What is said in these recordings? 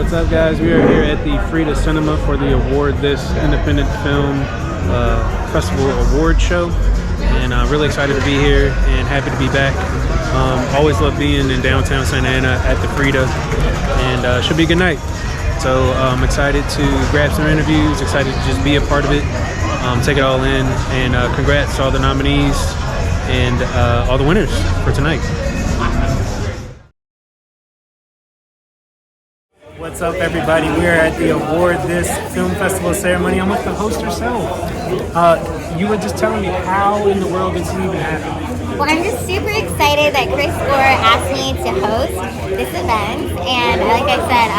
What's up, guys? We are here at the Frida Cinema for the Award This Independent Film Festival Award Show, and I'm really excited to be here and happy to be back. Always love being in downtown Santa Ana at the Frida, and should be a good night. So I'm excited to grab some interviews, excited to just be a part of it, take it all in, and congrats to all the nominees and all the winners for tonight. What's up, everybody? We are at the Award This Film Festival ceremony. I'm with the host herself. You were just telling me how in the world did this even happen? Well, I'm just super excited that Chris Gore asked me to host this event, and like I said,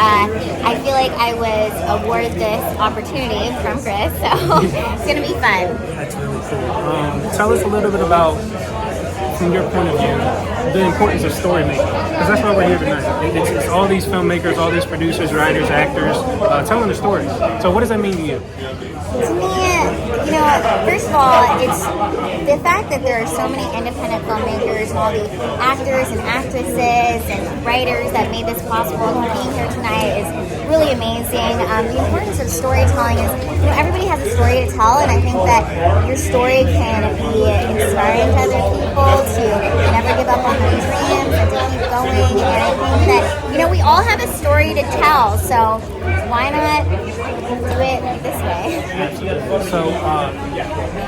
I feel like I was awarded this opportunity from Chris, so it's gonna be fun. That's really cool. Tell us a little bit about, from your point of view, the importance of story making, because that's why we're here tonight. It's all these filmmakers, all these producers, writers, actors, telling the stories. So what does that mean to you? To me, first of all, it's the fact that there are so many independent filmmakers and all the actors and actresses and writers that made this possible. Being here tonight is really amazing. The importance of storytelling is, everybody has a story to tell, and I think that your story can be inspiring to other people to never give up on their dreams and to keep going. And I think that, we all have a story to tell, so why not do it this way? So,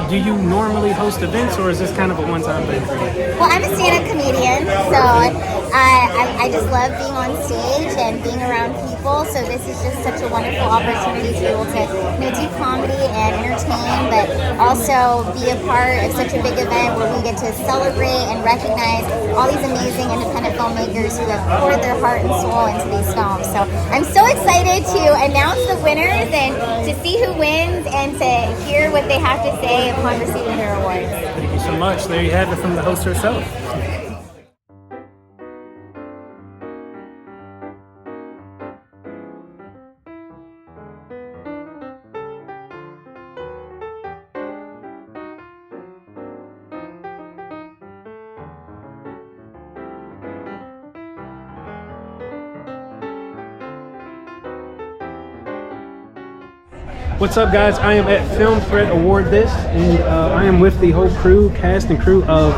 do you normally host events, or is this kind of a one-time thing for you? Well, I'm a stand-up comedian, so I just love being on stage and being around people. So this is just such a wonderful opportunity to be able to, do comedy and entertain, but also be a part of such a big event where we get to celebrate and recognize all these amazing independent filmmakers who have poured their heart and soul into these films. So I'm so excited to announce the winners and to see who wins and to hear what they have to say upon receiving their awards. Thank you so much. There you have it from the host herself. What's up, guys? I am at Film Threat Award This, and I am with the whole cast and crew of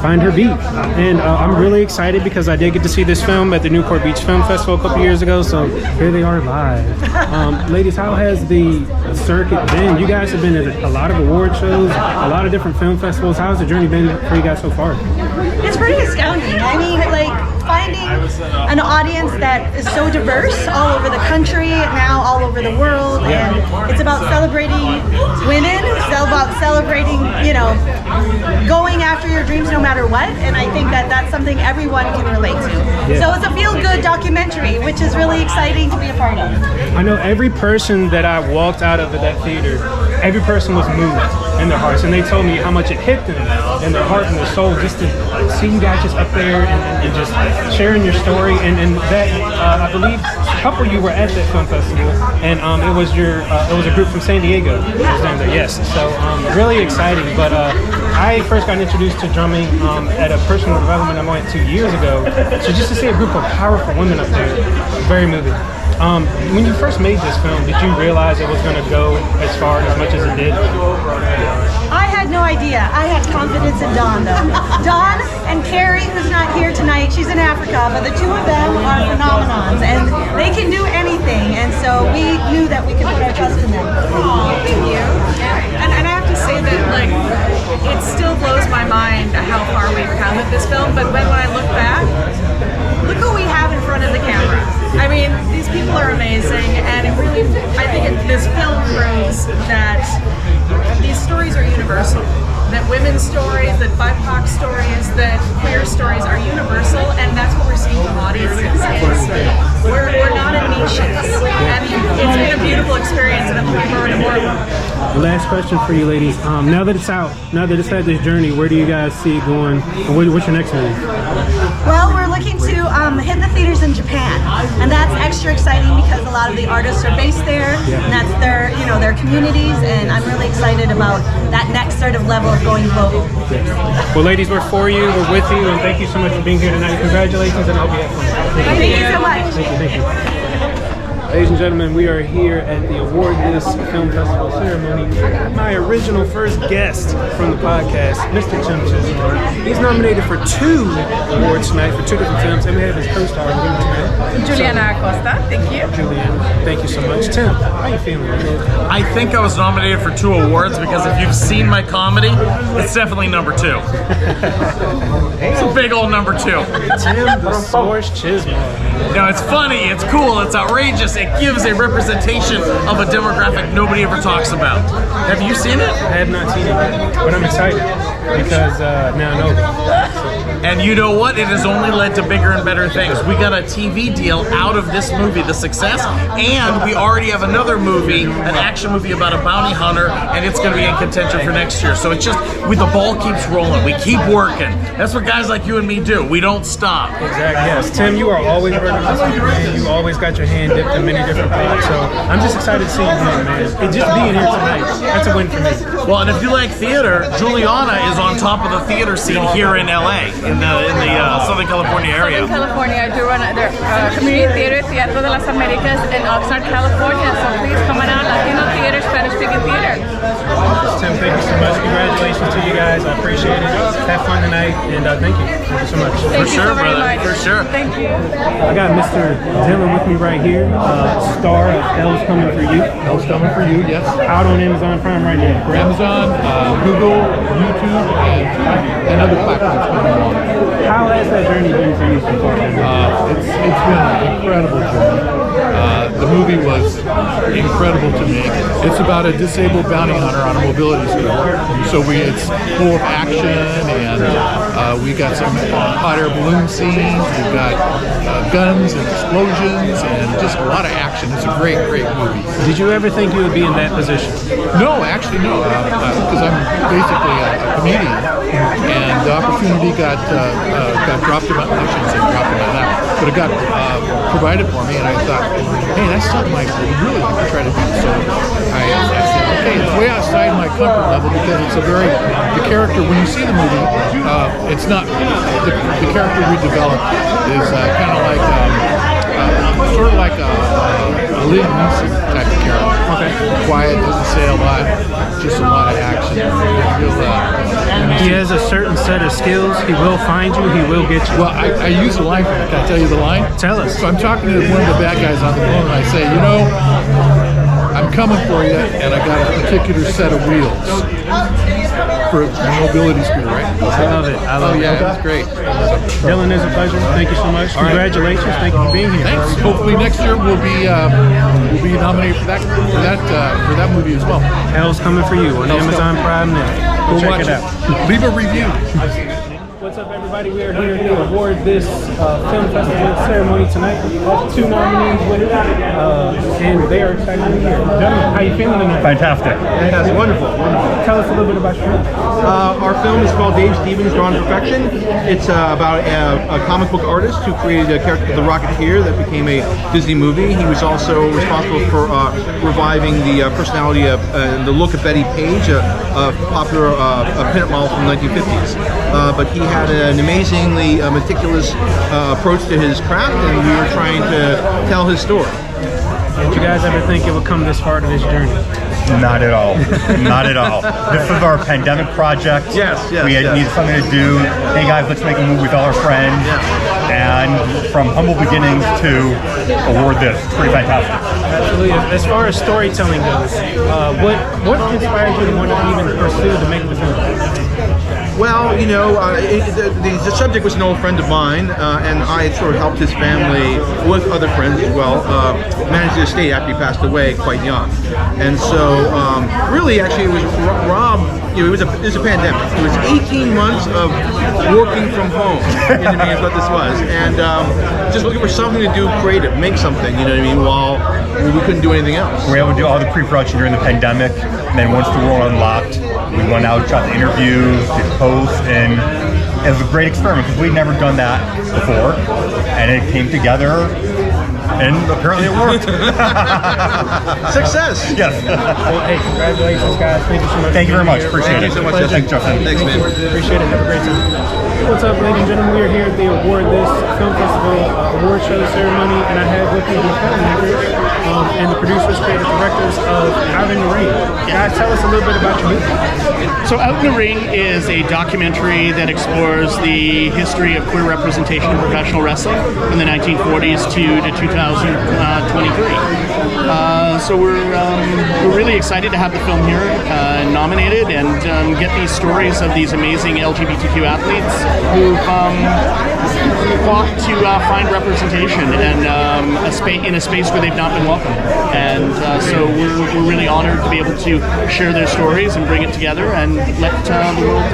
Find Her Beat. And I'm really excited because I did get to see this film at the Newport Beach Film Festival a couple years ago, so here they are live. Ladies, how has the circuit been? You guys have been at a lot of award shows, a lot of different film festivals. How's the journey been for you guys so far? It's pretty astounding. I mean, finding an audience that is so diverse all over the country, now all over the world, and it's about celebrating women, it's about celebrating, going after your dreams no matter what, and I think that that's something everyone can relate to. Yeah. So it's a feel-good documentary, which is really exciting to be a part of. I know every person that I walked out of that theater, every person was moved in their hearts, and they told me how much it hit them in their heart and their soul just to see you guys just up there and just sharing your story. And that I believe a couple of you were at that film festival, and it was a group from San Diego. Yes, so really exciting. But I first got introduced to drumming at a personal development I went 2 years ago. So just to see a group of powerful women up there, very moving. When you first made this film, did you realize it was going to go as far and as much as it did? I had no idea. I had confidence in Dawn, though. Dawn and Carrie, who's not here tonight, she's in Africa, but the two of them are phenomenons, and they can do anything, and so we knew that we could put our trust in them. Oh, thank you. And I have to say that, it still blows my mind how far we've come with this film, but when I look back, look who we have in front of the camera. I mean, these people are amazing, and I think this film proves that these stories are universal. That women's stories, that BIPOC stories, that queer stories are universal, and that's what we're seeing from audiences. We're not in niches, and it's been a beautiful experience, and I'm looking forward to more of them. Last question for you, ladies. Now that it's out, now that it's had this journey, where do you guys see it going? And what's your next move? Well, we're looking to hit the theaters in Japan, and that's extra exciting because a lot of the artists are based there, and that's their communities, and I'm really excited about that next sort of level of going global. Well, ladies, we're for you, we're with you, and thank you so much for being here tonight. Congratulations, and I hope you have fun. Thank you so much. Thank you. Ladies and gentlemen, we are here at the award-less film festival ceremony. I got my original first guest from the podcast, Mr. Tim Chisholm. He's nominated for 2 awards tonight for 2 different films, and we have his co-star with him tonight. Juliana Acosta, thank you. Juliana, thank you so much. Tim, how you feeling, man? I think I was nominated for 2 awards because if you've seen my comedy, it's definitely number 2. It's a big old number 2. Tim the Source Chisholm. Now it's funny, it's cool, it's outrageous, it gives a representation of a demographic nobody ever talks about. Have you seen it? I have not seen it yet, but I'm excited because now I know them. And you know what? It has only led to bigger and better things. We got a TV deal out of this movie, The Success, and we already have another movie, an action movie about a bounty hunter, and it's going to be in contention for next year. So it's just, the ball keeps rolling. We keep working. That's what guys like you and me do. We don't stop. Exactly. Yes, Tim, you are always working on something, man. You always got your hand dipped in many different pots. So I'm just excited to see you here, man. And just being here tonight, that's a win for me. Well, and if you like theater, Juliana is on top of the theater scene here in LA, in the Southern California area. Southern California, I do run a community theater, Teatro de las Americas in Oxnard, California. So please come on out, Latino theater, Spanish-speaking theater. Tim, thank you so much. Congratulations to you guys. I appreciate it. Have fun tonight, and thank you. Thank you so much. Thank you sure, so very brother. much. For sure. Thank you. I got Mr. Dylan with me right here, star of Hell's Coming For You. Hell's Coming For You, yes. Out on Amazon Prime right now. correct? Amazon, Google, YouTube, and other platforms. How has that journey been for you so far? It's been an incredible journey. The movie was incredible to me. It's about a disabled bounty hunter on a mobility scooter. So it's full of action, and we got some hot air balloon scenes. We've got guns and explosions, and just a lot of action. It's a great, great movie. Did you ever think you would be in that position? No, actually no, because I'm basically a comedian, and the opportunity got dropped in my, I shouldn't say dropped in my lap, but it got provided for me, and I thought, hey, that's something I would really like to try to do. So I said, okay, it's way outside my comfort level because it's the character, when you see the movie, it's not, the character we developed is kind of like, sort of like a Liam Neeson type of character. Okay. Quiet, doesn't say a lot, just a lot of action. He has a certain set of skills. He will find you. He will get you. Well, I use a line from it. Can I tell you the line? Tell us. So I'm talking to one of the bad guys on the phone, and I say, you know, I'm coming for you, and I got a particular set of wheels for a mobility scooter, right? I love it. I love it. Yeah, that's great. Dylan, it's a pleasure. Thank you so much. Congratulations. Thank you for being here. Thanks. Hopefully next year we'll be nominated for that movie as well. Hell's Coming For You on Amazon Prime now. Go check watch it out. Leave a review. What's up, everybody? We are here at the award this film festival ceremony tonight. 2 nominees with it, and they are excited to be here. Gentlemen, how you feeling tonight? Fantastic. That's wonderful. Tell us a little bit about your film. Our film is called Dave Stevens Drawn to Perfection. It's about a comic book artist who created a character, the Rocketeer, that became a Disney movie. He was also responsible for reviving the personality of the look of Betty Page, a popular pinup model from the 1950s. But he had an amazingly meticulous approach to his craft, and we were trying to tell his story. Did you guys ever think it would come this far to this journey? Not at all. Not at all. This was our pandemic project. Yes. We needed something to do. Hey guys, let's make a movie with all our friends. And from humble beginnings to award this. Pretty fantastic. Absolutely. As far as storytelling goes, what inspired you to want to even pursue to make the film? Well, you know, the subject was an old friend of mine, and I had sort of helped his family with other friends as well manage the estate after he passed away quite young. And so, really, actually, it was Rob. You know, it was a pandemic. It was 18 months of working from home. You know what I mean? Is what this was, and just looking for something to do creative, make something. You know what I mean? While we couldn't do anything else. We were able to do all the pre-production during the pandemic, and then once the world unlocked, we went out, shot the interviews, did posts, and it was a great experiment because we'd never done that before, and it came together And apparently it worked. Success. Yes. Well, hey, congratulations, guys. Thank you so much. Thank you very much. for being Appreciate here. it. so much, Thanks, Justin. Thanks, man. Appreciate it. Have a great time. What's up, ladies and gentlemen? We are here at the Award This Film Festival award show ceremony, and I have with me the filmmakers and the producers, creative directors of Out in the Ring. Guys, tell us a little bit about your movie. So Out in the Ring is a documentary that explores the history of queer representation in professional wrestling from the 1940s to 2023. So we're really excited to have the film here nominated and get these stories of these amazing LGBTQ athletes who've fought to find representation and in a space where they've not been welcome. And so we're really honored to be able to share their stories and bring it together and let the world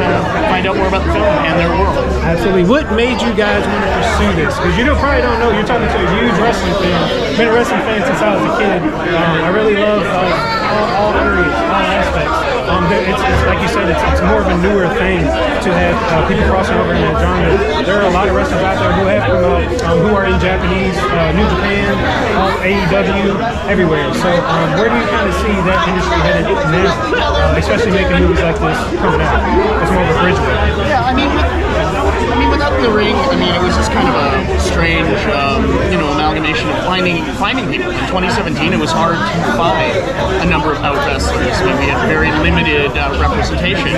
find out more about the film and their world. Absolutely. What made you guys want to pursue this? Because you probably don't know, you're talking to a huge wrestling fan. Been a wrestling fan since I was a kid. I really love all areas, all aspects. It's like you said, it's more of a newer thing to have people crossing over in that genre. There are a lot of wrestlers out there who have come out, who are in Japanese, New Japan, AEW, everywhere. So where do you kind of see that industry headed now, especially making movies like this coming out? It's more of a bridge. Yeah, I mean, with Out in the Ring, it was just kind of a strange, amalgamation of finding people. In 2017, it was hard to find a number of out wrestlers. We had very limited representation.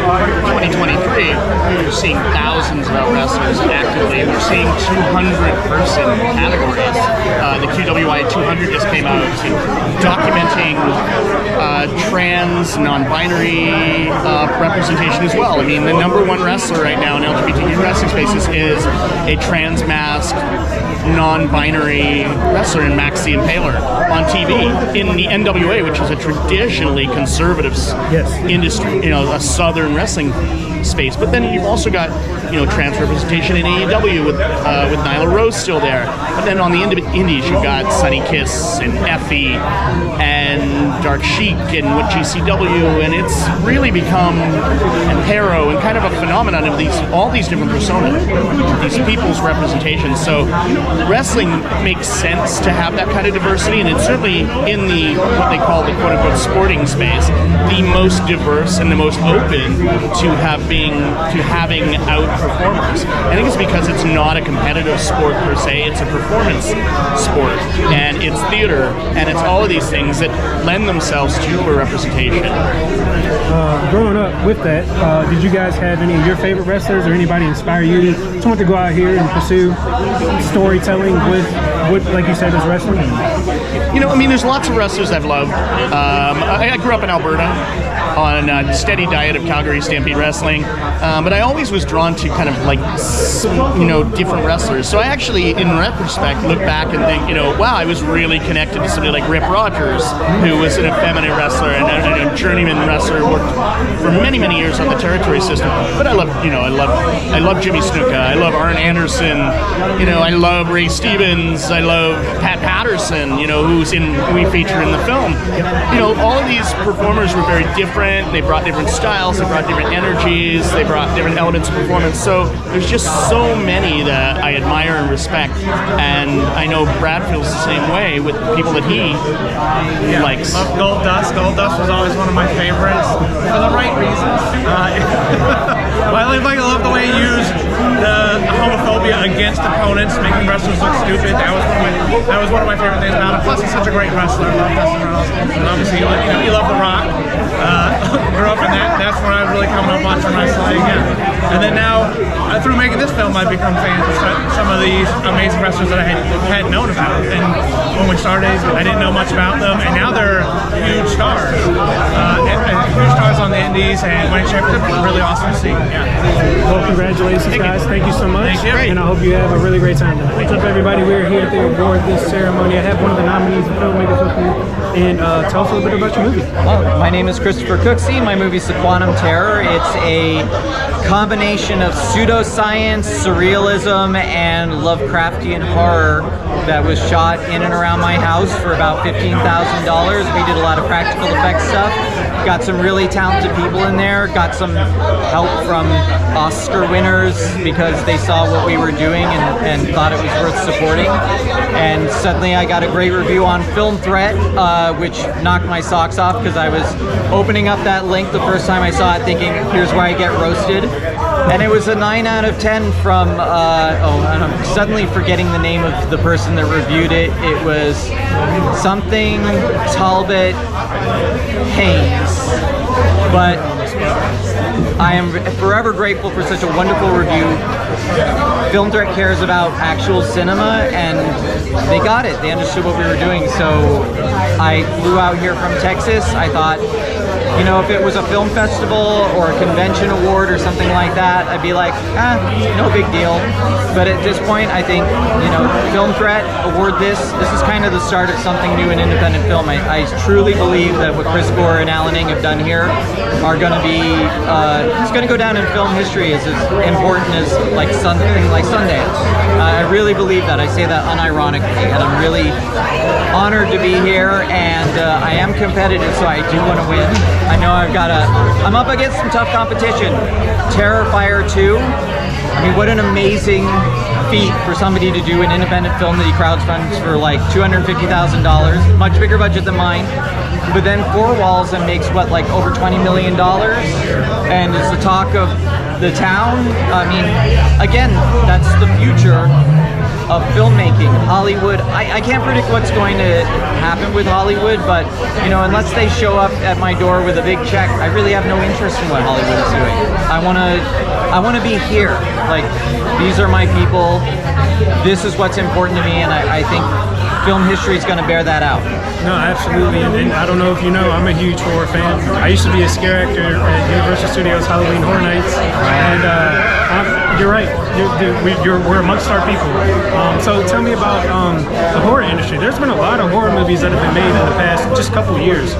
2023, we're seeing thousands of out wrestlers actively. We're seeing 200-person categories. The QWI 200 just came out documenting trans, non-binary representation as well. The number one wrestler right now in LGBTQ wrestling spaces is a trans masked, non-binary wrestler in Maxi Impaler on TV in the NWA, which is a traditionally conservative industry, a southern wrestling space. But then you've also got trans representation in AEW with Nyla Rose still there. But then on the indies you've got Sunny Kiss and Effie and Dark Sheik and with GCW, and it's really become Hero and kind of a phenomenon of all these different personas, these people's representations. So wrestling makes sense to have that kind of diversity, and it's certainly in the what they call the quote-unquote sporting space, the most diverse and the most open to having out performers. I think it's because it's not a competitive sport per se, it's a performance sport, and it's theater, and it's all of these things that lend themselves to queer representation. Growing up with that, did you guys have any of your favorite wrestlers or anybody inspire you to go out here and pursue storytelling with what, like you said, is wrestling? There's lots of wrestlers I've loved. I grew up in Alberta on a steady diet of Calgary Stampede wrestling, but I always was drawn to kind of different wrestlers. So I actually, in retrospect, look back and think, wow, I was really connected to somebody like Rip Rogers, who was an effeminate wrestler and a journeyman wrestler, worked for many, many years on the territory system. But I love Jimmy Snuka. I love Arn Anderson. I love Ray Stevens. I love Pat Patterson. Who we feature in the film. All of these performers were very different. They brought different styles. They brought different energies. They brought different elements of performance. So there's just so many that I admire and respect, and I know Brad feels the same way with the people that he likes. Love Gold Dust. Gold Dust was always one of my favorites for the right reasons. I love the way he used the homophobia against opponents, making wrestlers look stupid. That was one of my favorite things about him. Plus, he's such a great wrestler. I love Dustin Reynolds. And obviously, you love The Rock. Grew up in that. That's when I was really coming up watching wrestling. And then now, through making this film, I've become fans of some of these amazing wrestlers that I hadn't known about. And when we started, I didn't know much about them, and now they're huge stars. Huge stars on the indies and winning championships. It's really awesome to see. Well, congratulations, guys. Thank you so much. Thank you. And I hope you have a really great time tonight. What's up, everybody? We're here at the award this ceremony. I have one of the nominees and filmmakers with me. And tell us a little bit about your movie. Hello, my name is Christopher Cooksey. My movie's The Quantum Terror. It's a combination of pseudoscience, surrealism, and Lovecraftian horror that was shot in and around my my house for about $15,000. We did a lot of practical effects stuff. Got some really talented people in there. Got some help from Oscar winners because they saw what we were doing and thought it was worth supporting. And suddenly I got a great review on Film Threat, which knocked my socks off because I was opening up that link the first time I saw it thinking, here's where I get roasted. And it was a 9 out of 10 from, and I'm suddenly forgetting the name of the person that reviewed it. It was something Talbot Haynes. But I am forever grateful for such a wonderful review. Film Threat cares about actual cinema, and they got it. They understood what we were doing. So I flew out here from Texas. I thought, you know, if it was a film festival or a convention award or something like that, I'd be like, no big deal. But at this point, I think, you know, Film Threat award this is kind of the start of something new in independent film. I truly believe that what Chris Gore and Alan Ng have done here are going to be, it's going to go down in film history as important as like something like Sundance. I really believe that. I say that unironically, and I'm really honored to be here, and I am competitive, so I do want to win. I know I'm up against some tough competition. Terrifier 2, I mean, what an amazing feat for somebody to do an independent film that he crowdfunds for like $250,000, much bigger budget than mine, but then 4 walls and makes what, like over $20 million, and it's the talk of the town. I mean, again, that's the future of filmmaking. Hollywood, I can't predict what's going to happen with Hollywood, but you know, unless they show up at my door with a big check, I really have no interest in what Hollywood is doing. I want to be here. Like, these are my people. This is what's important to me, and I think film history is going to bear that out. No, absolutely. And I don't know if you know, I'm a huge horror fan. I used to be a scare actor at Universal Studios Halloween Horror Nights, and you're right. We're amongst our people. So tell me about the horror industry. There's been a lot of horror movies that have been made in the past just couple of years.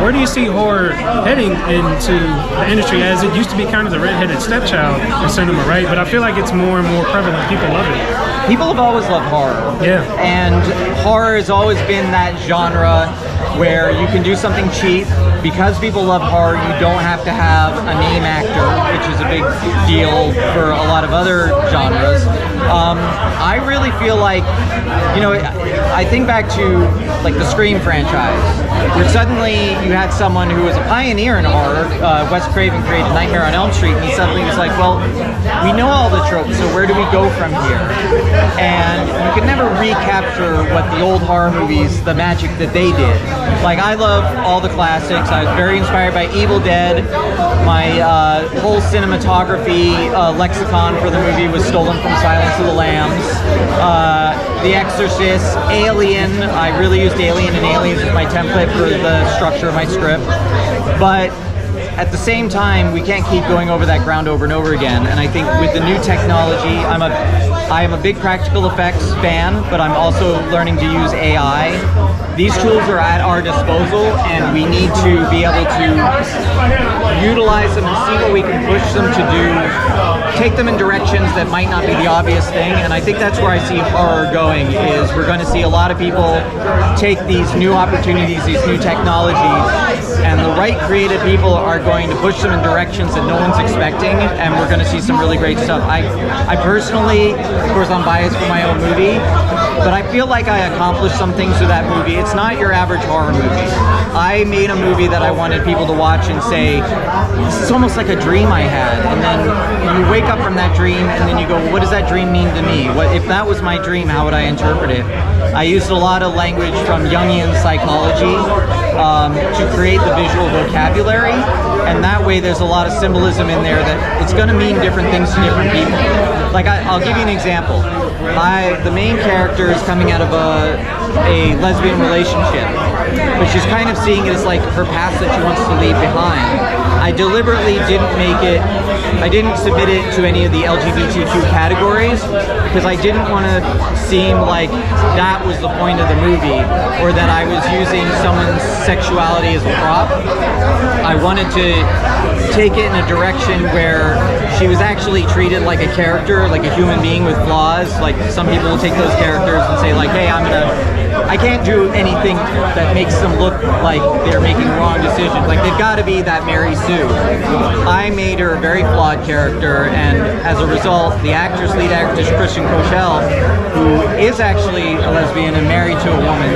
Where do you see horror heading into the industry, as it used to be kind of the redheaded stepchild in cinema, right? But I feel like it's more and more prevalent. People love it. People have always loved horror. Yeah. And horror has always been that genre where you can do something cheap. Because people love horror, you don't have to have a name actor, which is a big deal for a lot of other genres. I really feel like, you know, I think back to like the Scream franchise, where suddenly you had someone who was a pioneer in horror. Wes Craven created Nightmare on Elm Street, and he suddenly was like, well, we know all the tropes, so where do we go from here? And you can never recapture what the old horror movies, the magic that they did. Like, I love all the classics. I was very inspired by Evil Dead. My whole cinematography lexicon for the movie was stolen from Silence of the Lambs. The Exorcist, Alien. I really used Alien and Aliens as my template for the structure of my script. But at the same time, we can't keep going over that ground over and over again. And I think with the new technology, I am a big practical effects fan, but I'm also learning to use AI. These tools are at our disposal, and we need to be able to utilize them and see what we can push them to do, take them in directions that might not be the obvious thing. And I think that's where I see horror going, is we're going to see a lot of people take these new opportunities, these new technologies, and the right creative people are going to push them in directions that no one's expecting, and we're going to see some really great stuff. I personally, of course, I'm biased for my own movie, but I feel like I accomplished some things with that movie. It's not your average horror movie. I made a movie that I wanted people to watch and say, this is almost like a dream I had. And then you wake up from that dream, and then you go, well, what does that dream mean to me? What if that was my dream, how would I interpret it? I used a lot of language from Jungian psychology to create the visual vocabulary, and that way there's a lot of symbolism in there that it's going to mean different things to different people. Like, I'll give you an example. The main character is coming out of a lesbian relationship, but she's kind of seeing it as like her past that she wants to leave behind. I deliberately I didn't submit it to any of the LGBTQ categories because I didn't want to seem like that was the point of the movie, or that I was using someone's sexuality as a prop. I wanted to take it in a direction where she was actually treated like a character, like a human being with flaws. Like, some people will take those characters and say like, hey, I'm gonna I can't do anything that makes them look like they're making wrong decisions. Like, they've got to be that Mary Sue. I made her a very flawed character, and as a result, the lead actress Kristen Kochel, who is actually a lesbian and married to a woman,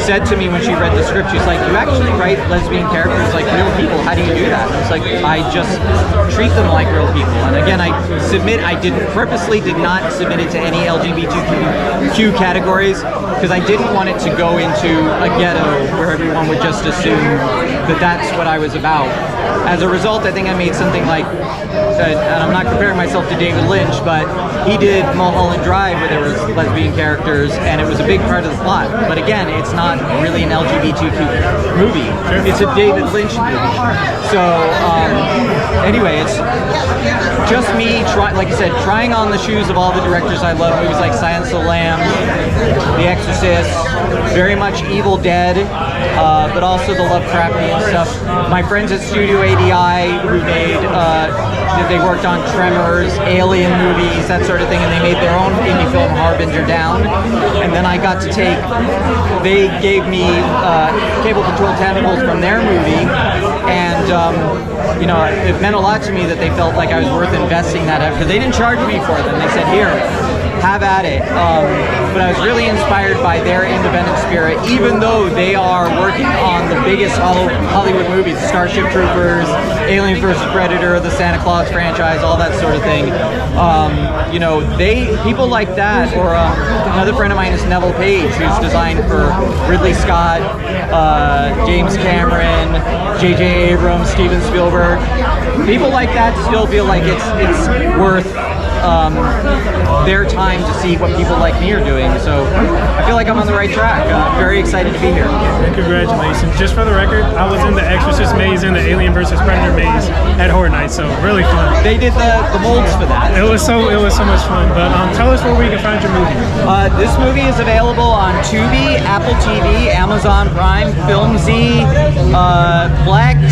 said to me when she read the script, she's like, you actually write lesbian characters like real people. How do you do that? And it's like, I just treat them like real people. And again, I purposely did not submit it to any LGBTQ categories because I didn't want it to go into a ghetto where everyone would just assume that that's what I was about. As a result, I think I made something like, and I'm not comparing myself to David Lynch, but he did Mulholland Drive where there was lesbian characters and it was a big part of the plot. But again, it's not really an LGBTQ movie. It's a David Lynch movie. So anyway, it's just me, like I said, trying on the shoes of all the directors I love. Movies like Silence of the Lambs, The Exorcist, very much Evil Dead, but also the Lovecraftian stuff. My friends at Studio ADI who made, they worked on Tremors, Alien movies, that sort of thing, and they made their own indie film, Harbinger Down. And then I got to they gave me Cable Control Tentacles from their movie, and you know, it meant a lot to me that they felt like I was worth investing that out, because they didn't charge me for them. They said, here, have at it. But I was really inspired by their independent spirit, even though they are working on the biggest Hollywood movies, Starship Troopers, Alien vs. Predator, the Santa Claus franchise, all that sort of thing. You know, people like that, or another friend of mine is Neville Page, who's designed for Ridley Scott, James Cameron, J.J. Abrams, Steven Spielberg. People like that still feel like it's worth their time to see what people like me are doing. So I feel like I'm on the right track. I'm very excited to be here. Congratulations. Just for the record, I was in the Exorcist maze and the Alien vs. Predator maze at Horror Nights, so really fun. They did the molds for that. It was so much fun. But tell us where we can find your movie. This movie is available on Tubi, Apple TV, Amazon Prime, FilmZ, Plex.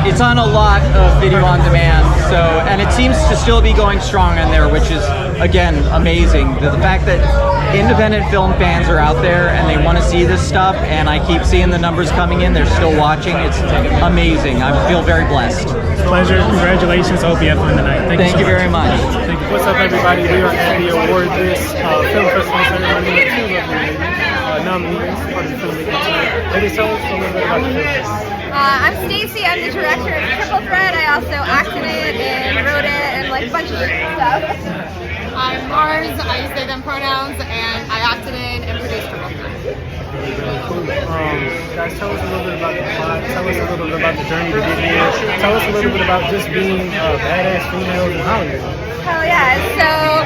It's on a lot of video on demand. So, and it seems to still be going strong on there, which is again amazing. The fact that independent film fans are out there and they want to see this stuff, and I keep seeing the numbers coming in, they're still watching. It's amazing. I feel very blessed. Pleasure. Congratulations. I hope you have fun tonight. Thank you very much. Thank you. What's up, everybody? We are at the award this film festival ceremony. Nominees for the film. Ladies, tell us a little bit about the film. I'm Stacy. I'm the director of Triple Threat. I also acted it and wrote it and like a bunch of different stuff. I'm Mars. I use they them pronouns, and I acted in and produced Triple Threat. Cool. Guys, tell us a little bit about the plot. Tell us a little bit about the journey to get here. Tell us a little bit about just being badass females in Hollywood. Hell yeah! So,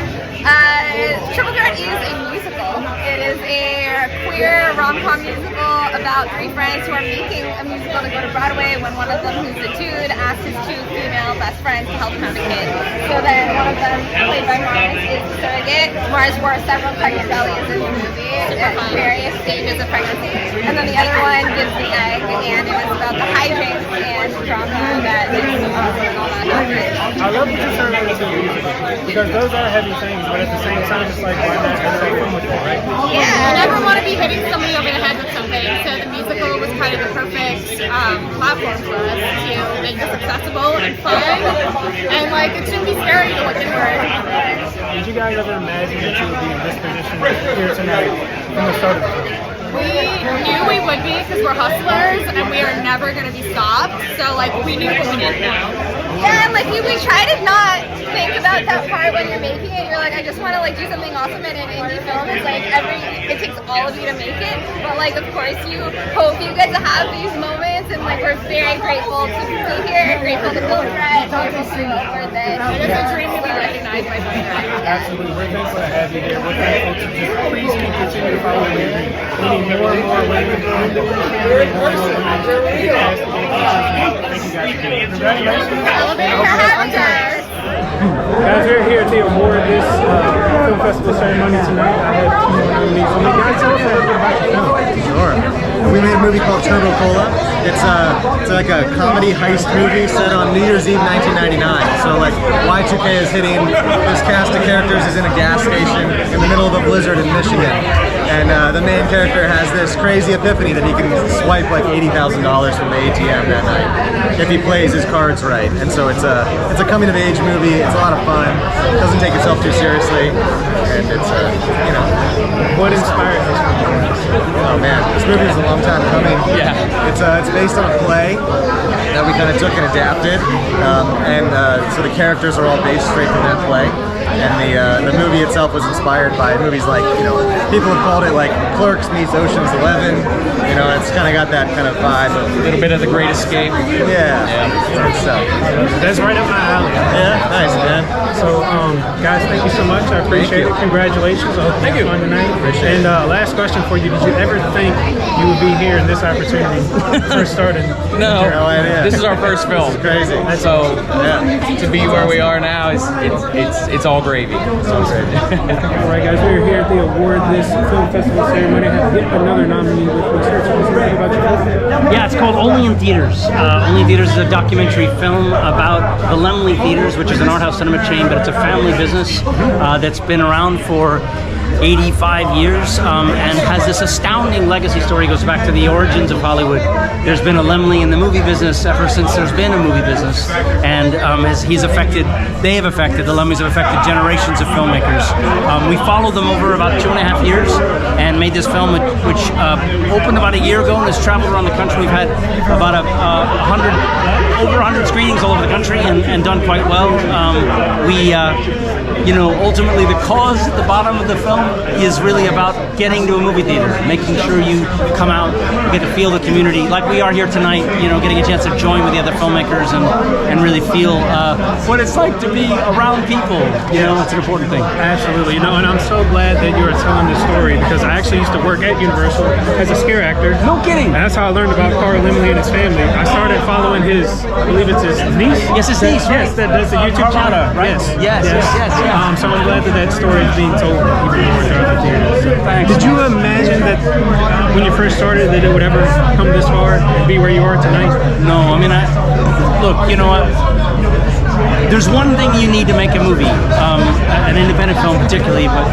Triple Threat is a musical. It is a queer rom-com musical about three friends who are making a musical to go to Broadway when one of them, who's a dude, asks his two female best friends to help him have a kid. So then one of them, played by Mars, is the surrogate. Mars wore several pregnant bellies in the movie at various stages of pregnancy. And then the other one gives the egg, and it is about the hijinks and drama that is and all that happens. I love that you turned it into a musical, because those are heavy things, but at the same time, it's like, why not have fun with it, right? Yeah, I never want to be hitting somebody over the head with something, so the musical was kind of the perfect platform for us to make this accessible and fun, and like it shouldn't be scary to look inward. Did you guys ever imagine that you would be in this position here tonight from the start of the film? We knew we would be because we're hustlers and we are never going to be stopped, so like we knew what we needed now. Yeah, and like we try to not think about that part when you're making it. You're like, I just want to like do something awesome, and in indie film it's like it takes all of you to make it, but like of course you hope you get to have these moments, and like we're very grateful to be here, grateful to Bill Threat, grateful to award this. It is a dream to be recognized by something. Absolutely, we're thankful to have you here. We're thankful to just please continue to follow your dream. We need more and more women doing it. We need more and more women to get asked to get featured. Thank you guys for doing it. Congratulations. Guys, we're here at the award this film festival ceremony tonight. I have two more nominees. So you guys tell us a little bit about your film. Sure. We made a movie called Turbo Cola. It's like a comedy heist movie set on New Year's Eve 1999. So like Y2K is hitting. This cast of characters is in a gas station in the middle of a blizzard in Michigan. And the main character has this crazy epiphany that he can swipe like $80,000 from the ATM that night if he plays his cards right. And so it's a coming of age movie. It's a lot of fun. It doesn't take itself too seriously, and it's you know. What inspired this movie? Oh man, this movie was a long time coming. Yeah. It's based on a play that we kind of took and adapted, so the characters are all based straight from that play. And the movie itself was inspired by movies like, you know, people have called it like Clerks meets Ocean's 11. You know, it's kind of got that kind of vibe of A little bit of The Great Escape. yeah. Good stuff. That's right up my alley. Yeah, nice man. So, guys, thank you so much. I appreciate it. Congratulations. I hope you had fun tonight. And last question for you: did you ever think you would be here in this opportunity first starting? No, No idea. this is our first film. It's crazy. So Yeah. to be where we are now is it's all gravy. All right, guys, we're here at the Award This Film Festival ceremony. I have yet another nominee with me. Sir, tell us a little about your film. Yeah, it's called Only in Theaters. Only in Theaters is a documentary film about the Laemmle Theaters, which is an art house cinema chain, but it's a family business that's been around for 85 years and has this astounding legacy story. Goes back to the origins of Hollywood. There's been a Laemmle in the movie business ever since there's been a movie business, and the Laemmles have affected generations of filmmakers. We followed them over about 2.5 years and made this film, which opened about a year ago and has traveled around the country. We've had about over 100 screenings all over the country and done quite well. Ultimately the cause at the bottom of the film is really about getting to a movie theater, making sure you come out, get to feel the community like we are here tonight, getting a chance to join with the other filmmakers and really feel what it's like to be around people. It's an important thing. Absolutely. And I'm so glad that you are telling this story, because I actually used to work at Universal as a scare actor. No kidding. And that's how I learned about Carl Laemmle and his family. I started following I believe it's his niece. Yes, his niece, right? Yes, that does the YouTube channel. Right? Yes. So I'm glad that story is being told even more throughout the theaters. Thanks. Did you imagine that when you first started that it would ever come this far and be where you are tonight? No, look, you know what? There's one thing you need to make a movie, an independent film particularly, but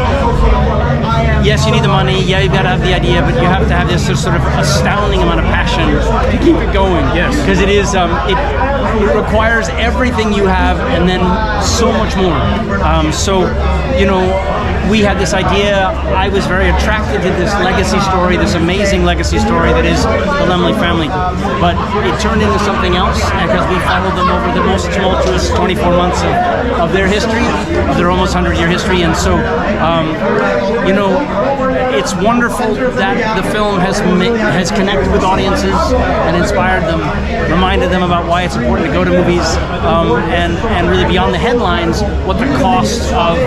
yes, you need the money, yeah, you've got to have the idea, but you have to have this sort of astounding amount of passion to keep it going. Yes. Because it is, it requires everything you have and then so much more. We had this idea. I was very attracted to this legacy story, this amazing legacy story that is the Laemmle family. But it turned into something else because we followed them over the most tumultuous 24 months of their history, of their almost 100-year history. And so, it's wonderful that the film has connected with audiences and inspired them, reminded them about why it's important to go to movies, and really beyond the headlines, what the cost of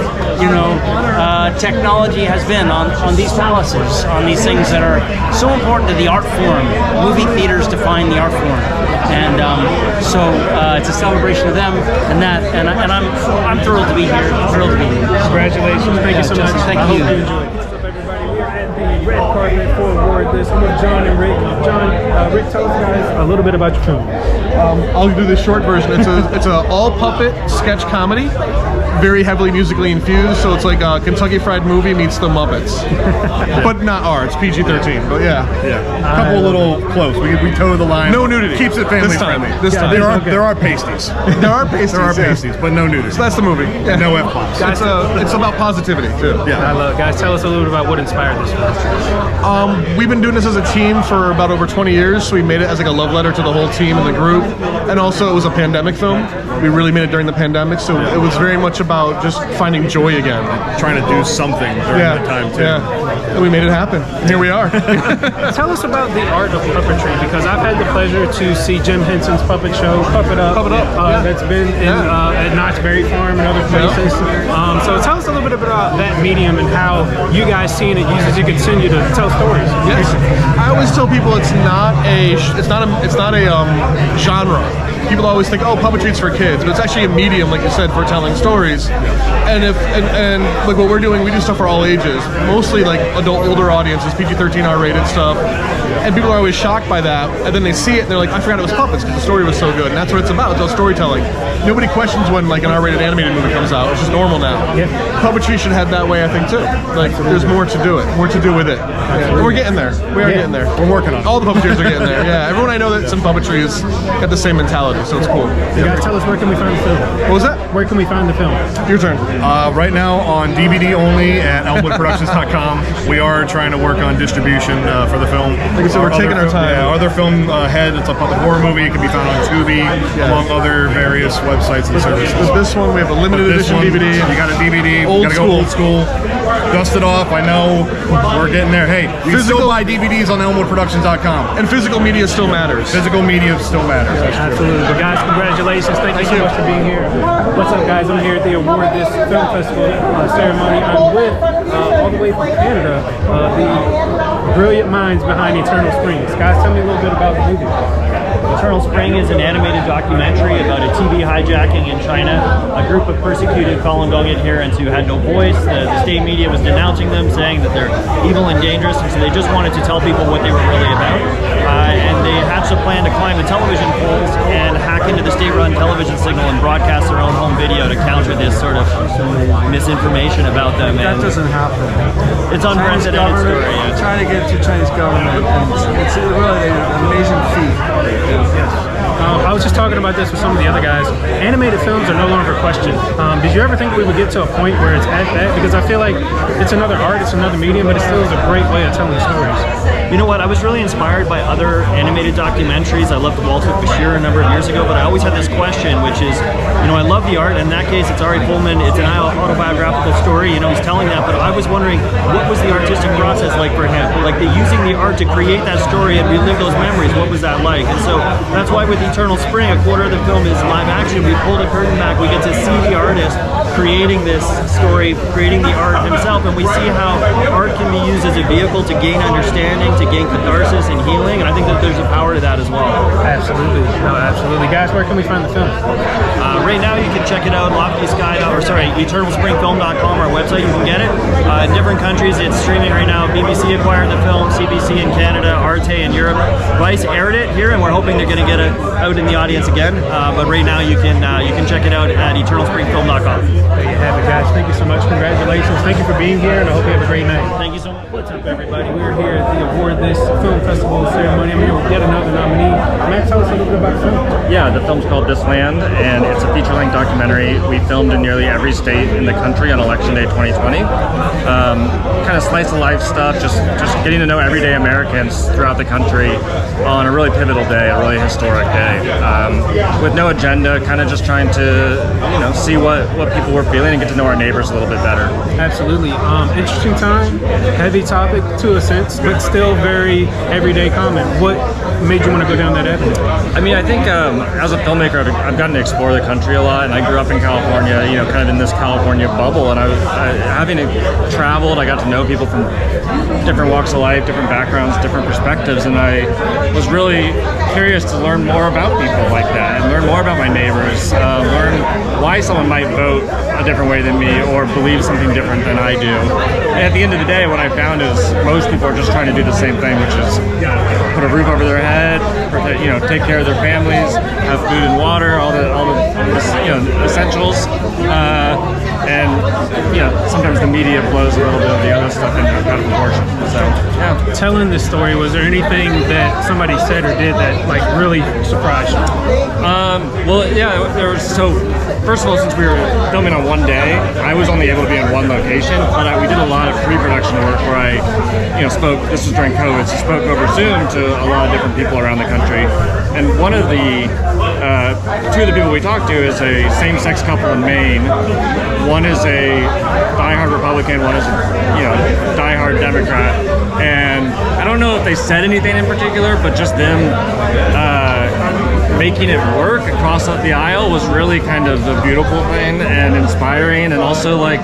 technology has been on these palaces, on these things that are so important to the art form. Movie theaters define the art form, and it's a celebration of them and that. And I'm thrilled to be here. Thrilled to be here. Congratulations! Thank you so much. Thank I you. hope you enjoyed. What's up, everybody? We are at the red carpet for Award This. I'm with John and Rick. John, Rick, tell us guys a little bit about your film. I'll do the short version. It's a all puppet sketch comedy, very heavily musically infused. So it's like a Kentucky Fried Movie meets the Muppets, but not R. It's PG-13. But yeah. A couple little close. We toe the line. No nudity. Keeps it family This time. friendly. This time. There are pasties. There are pasties. There are yeah. pasties, but no nudity. So that's the movie. Yeah. No F-bombs. It's about positivity too. Yeah. Guys, tell us a little bit about what inspired this film. We've been doing this as a team for about over 20 years, so we made it as like a love letter to the whole team and the group. And also it was a pandemic film. We really made it during the pandemic, so it was very much about just finding joy again. Trying to do something during that time too. Yeah, and we made it happen. Here we are. Tell us about the art of puppetry, because I've had the pleasure to see Jim Henson's puppet show, Puppet Up. That's been at Knott's Berry Farm and other places. So tell us a little bit about that medium and how you guys seeing it uses to continue to tell stories. Yes, I always tell people it's not a genre. people always think, oh, puppetry's for kids, but it's actually a medium, like you said, for telling stories. And and like what we're doing, we do stuff for all ages, mostly like adult, older audiences, PG-13, R-rated stuff. And people are always shocked by that, and then they see it and they're like, I forgot it was puppets because the story was so good. And that's what it's about. It's about storytelling. Nobody questions when like an R-rated animated movie comes out. It's just normal now. Yeah. Puppetry should head that way, I think, too. Like, there's more to do it, more to do with it. Yeah. And we're getting there. We are getting there. We're working on it. All the puppeteers are getting there. Yeah. Everyone I know that's in puppetry has got the same mentality, so it's cool. You guys tell us, where can we find the film? What was that? Where can we find the film? Your turn. Right now on DVD only at elmwoodproductions.com. We are trying to work on distribution for the film. Like I said, we're taking our time. Yeah, our other film, Head, it's a puppet horror movie. It can be found on Tubi, among other various websites and services. With this one, we have a limited edition DVD. You got a DVD. Old gotta school. Go old school. Dust it off. I know we're getting there. Hey, you can still buy DVDs on elmwoodproductions.com. And physical media still matters. Physical media still matters. Absolutely. But guys, congratulations. Thank you so much for being here. What's up, guys? I'm here at the Award This Film Festival ceremony. I'm with, all the way from Canada, the brilliant minds behind Eternal Springs. Guys, tell me a little bit about the movie. Eternal Spring is an animated documentary about a TV hijacking in China. A group of persecuted Falun Gong adherents who had no voice. The state media was denouncing them, saying that they're evil and dangerous, and so they just wanted to tell people what they were really about. And they hatched a plan to climb the television poles and hack into the state-run television signal and broadcast their own home video to counter this sort of misinformation about them. That doesn't happen. It's unprecedented story. Yeah. Trying to get to Chinese government, and it's really an amazing feat. I was just talking about this with some of the other guys. Animated films are no longer questioned. Did you ever think we would get to a point where it's at that? Because I feel like it's another art, it's another medium, but it still is a great way of telling stories. You know what? I was really inspired by other animated documentaries. I loved Waltz with Bashir a number of years ago, but I always had this question, which is, you know, I love the art. In that case, it's Ari Pullman. It's an autobiographical story. You know, he's telling that, but I was wondering, what was the artistic process like for him? Like, using the art to create that story and relive those memories. What was that like? And so that's why with Eternal Spring, a quarter of the film is live action. We pull the curtain back. We get to see the artist creating this story, creating the art himself, and we see how art can be used as a vehicle to gain understanding, to gain catharsis and healing, and I think that there's a power to that as well. Absolutely. No, absolutely. Guys, where can we find the film? Right now you can check it out, eternalspringfilm.com, our website, you can get it. In different countries, it's streaming right now. BBC acquired the film, CBC in Canada, Arte in Europe. Vice aired it here, and we're hoping they're going to get it out in the audience again. But right now you can check it out at eternalspringfilm.com. There you have it, guys. Thank you so much. Congratulations. Thank you for being here, and I hope you have a great night. Thank you so much. What's up, everybody? We're here at the Award This Film Festival ceremony. I'm here with yet another nominee. Matt, tell us a little bit about the film. Yeah, the film's called This Land, and it's a feature-length documentary. We filmed in nearly every state in the country on Election Day 2020. Kind of slice-of-life stuff, just getting to know everyday Americans throughout the country on a really pivotal day, a really historic day. With no agenda, kind of just trying to, see what people were feeling and get to know our neighbors a little bit better. Absolutely. Interesting time, heavy topic to a sense, but still very everyday comment. What made you want to go down that avenue? I mean, I think as a filmmaker, I've gotten to explore the country a lot, and I grew up in California, kind of in this California bubble, and having traveled, I got to know people from different walks of life, different backgrounds, different perspectives, and I was really curious to learn more about people like that, and learn more about my neighbors, learn why someone might vote a different way than me or believe something different than I do. And at the end of the day, what I found is most people are just trying to do the same thing, which is put a roof over their head, take care of their families, have food and water, all the essentials. And sometimes the media blows a little bit of the other stuff into out of proportion. So yeah. Telling this story, was there anything that somebody said or did that really surprised you? Well, yeah, so first of all, since we were filming on one day, I was only able to be in one location, but we did a lot of pre-production work where I spoke, this was during COVID, so spoke over Zoom to a lot of different people around the country. And one of the, two of the people we talked to is a same-sex couple in Maine. One is a diehard Republican, one is a diehard Democrat, and I don't know if they said anything in particular, but just them making it work across the aisle was really kind of a beautiful thing and inspiring. And also, like,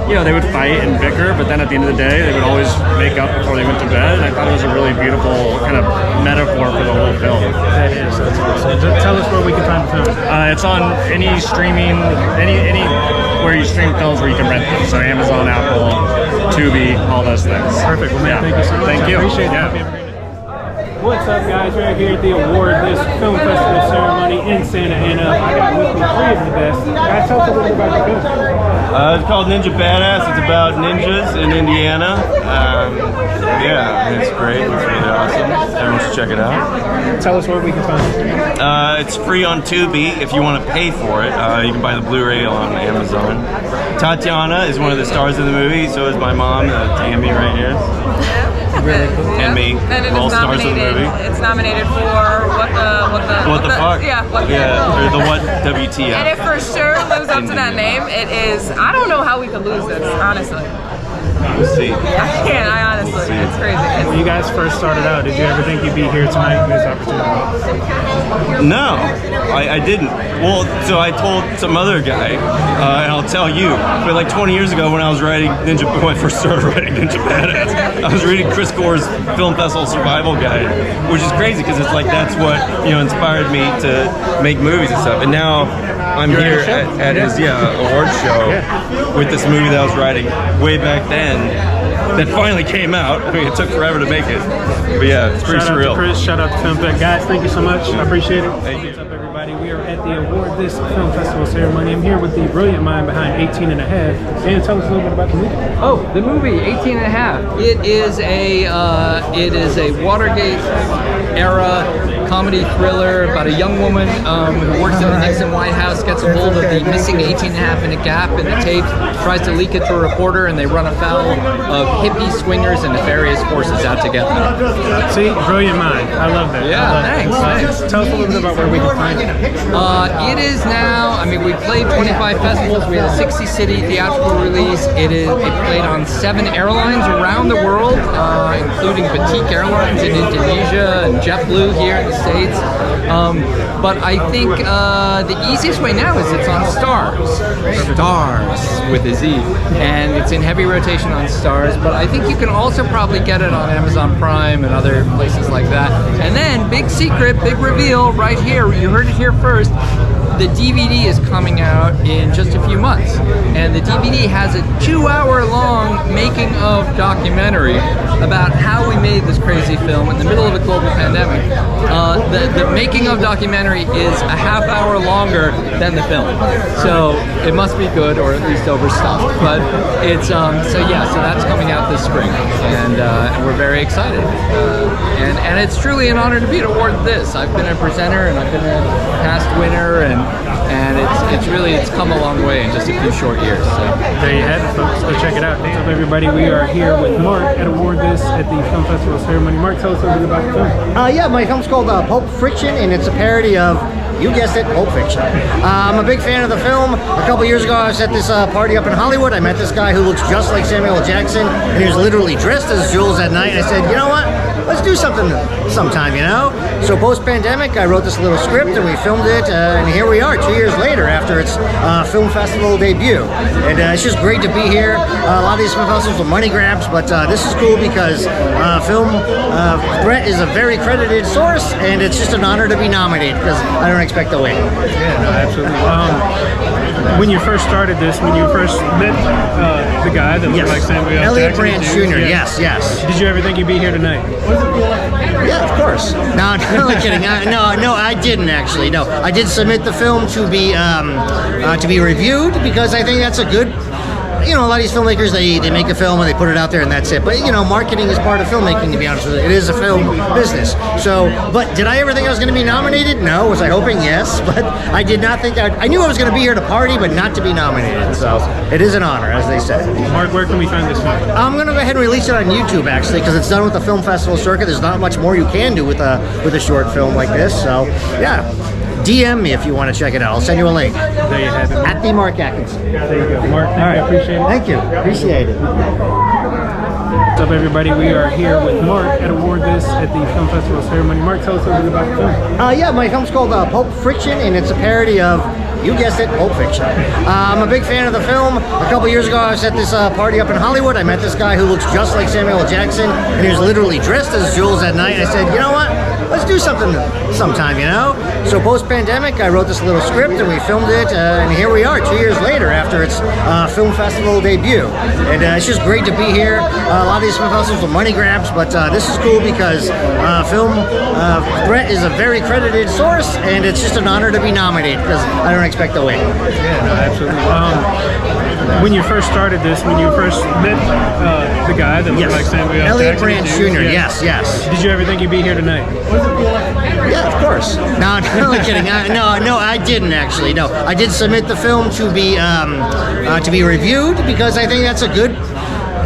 you know, they would fight and bicker, but then at the end of the day, they would always make up before they went to bed. And I thought it was a really beautiful kind of metaphor for the whole film. That is. That's awesome. Just tell us where we can find the film. It's on any streaming, any where you stream films where you can rent them. So Amazon, Apple, Tubi, all those things. Perfect. Well, man, thank you so much. Thank you. I appreciate it. Yeah. What's up, guys? We're here at the award this film festival ceremony in Santa Ana. I got with me 3 of the best. Guys, tell us a little bit about the film. It's called Ninja Badass. It's about ninjas in Indiana. Yeah, it's great. It's really awesome. Everyone should check it out. Tell us where we can find it. It's free on Tubi if you want to pay for it. You can buy the Blu-ray on Amazon. Tatiana is one of the stars of the movie. So is my mom, Tammy, right here. Really cool. And me. And it all is stars of the nominated. movie. It's nominated for What the fuck? Yeah, what the or the what WTF. And it for sure lives up to that name. It is. I don't know how we could lose this, honestly. We'll see. I can't. I honestly. It's crazy. When you guys first started out, did you ever think you'd be here tonight with this opportunity? No, I didn't. Well, so I told some other guy, and I'll tell you, but like 20 years ago when I was writing when I first started writing Ninja Badass, I was reading Chris Gore's Film Festival Survival Guide, which is crazy because it's like that's what, you know, inspired me to make movies and stuff. And now I'm here at his award show with this movie that I was writing way back then that finally came out. I mean, it took forever to make it, but yeah, it's pretty surreal. Shout out to Chris, shout out to Film Fest. Guys, thank you so much. I appreciate it. Thank you. What's up, everybody? We are at the award this film festival ceremony. I'm here with the brilliant mind behind 18 and a half. Dan, tell us a little bit about the movie. Oh, the movie 18 and a half. It is a Watergate era comedy thriller about a young woman who works in the Nixon White House, gets a hold of the missing 18 and a half minute gap in the tape, tries to leak it to a reporter, and they run afoul of hippie swingers and nefarious forces out together. See, brilliant mind. I love that. Yeah, thanks. Tell us a little bit about where we can find it. It is now, I mean, we played 25 festivals. We had a 60-city theatrical release. It played on 7 airlines around the world, including Batik Airlines in Indonesia and JetBlue here in the States. But I think the easiest way now is it's on Stars with a Z, and it's in heavy rotation on Stars. But I think you can also probably get it on Amazon Prime and other places like that. And then, big secret, big reveal right here. You heard it here first. The DVD is coming out in just a few months, and the DVD has a 2-hour-long making of documentary about how we made this crazy film in the middle of a global pandemic. The making of documentary is a half-hour longer than the film, so it must be good, or at least overstuffed. But it's so that's coming out this spring, and we're very excited. And it's truly an honor to be awarded this. I've been a presenter and I've been a past winner, and it's come a long way in just a few short years. So. There you have it, folks. Go check it out. What's up, everybody? We are here with Mark at Award This at the Film Festival ceremony. Mark, tell us a little bit about the film. Yeah, my film's called Pulp Friction, and it's a parody of, you guessed it, Pulp Fiction. I'm a big fan of the film. A couple years ago, I was at this party up in Hollywood. I met this guy who looks just like Samuel L. Jackson, and he was literally dressed as Jules that night. I said, you know what? Let's do something sometime, you know? So post-pandemic, I wrote this little script and we filmed it, and here we are 2 years later after its film festival debut. And it's just great to be here. A lot of these film festivals are money grabs, but this is cool because Brett is a very credited source, and it's just an honor to be nominated because I don't expect to win. Yeah, no, absolutely. When you first started this, when you first met the guy that looked like Samuel L. Elliot Jackson, Branch Jr., yes. Did you ever think you'd be here tonight? Yeah, of course. No, I'm really kidding. No, I didn't actually. No, I did submit the film to be reviewed because I think that's a good. You know, a lot of these filmmakers, they make a film and they put it out there and that's it. But, you know, marketing is part of filmmaking, to be honest with you. It is a film business. So, but did I ever think I was going to be nominated? No. Was I hoping? Yes. But I did not think I knew I was going to be here to party, but not to be nominated. So it is an honor, as they say. Mark, where can we find this film? I'm going to go ahead and release it on YouTube, actually, because it's done with the film festival circuit. There's not much more you can do with a short film like this. So, yeah. DM me if you want to check it out. I'll send you a link. There you have it. At the Mark Atkinson. There you go. Mark, thank you. I appreciate it. Thank you. Appreciate it. What's up, everybody? We are here with Mark at Award This at the Film Festival ceremony. Mark, tell us a little bit about the film. Yeah, my film's called Pulp Friction, and it's a parody of, you guessed it, Pulp Fiction. I'm a big fan of the film. A couple years ago, I was at this party up in Hollywood. I met this guy who looks just like Samuel L. Jackson, and he was literally dressed as Jules that night. I said, you know what? Let's do something sometime, you know? So post-pandemic, I wrote this little script, and we filmed it, and here we are 2 years later after its film festival debut. And it's just great to be here. A lot of these film festivals are money grabs, but this is cool because Film Threat is a very credited source, and it's just an honor to be nominated because I don't expect to win. Yeah, no, absolutely. When you first started this, when you first met the guy that looked like Samuel L. Elliot Jackson, Branch Jr., yes. Did you ever think you'd be here tonight? Yeah, of course. No, I'm only kidding. No, I didn't actually. No, I did submit the film to be reviewed because I think that's a good.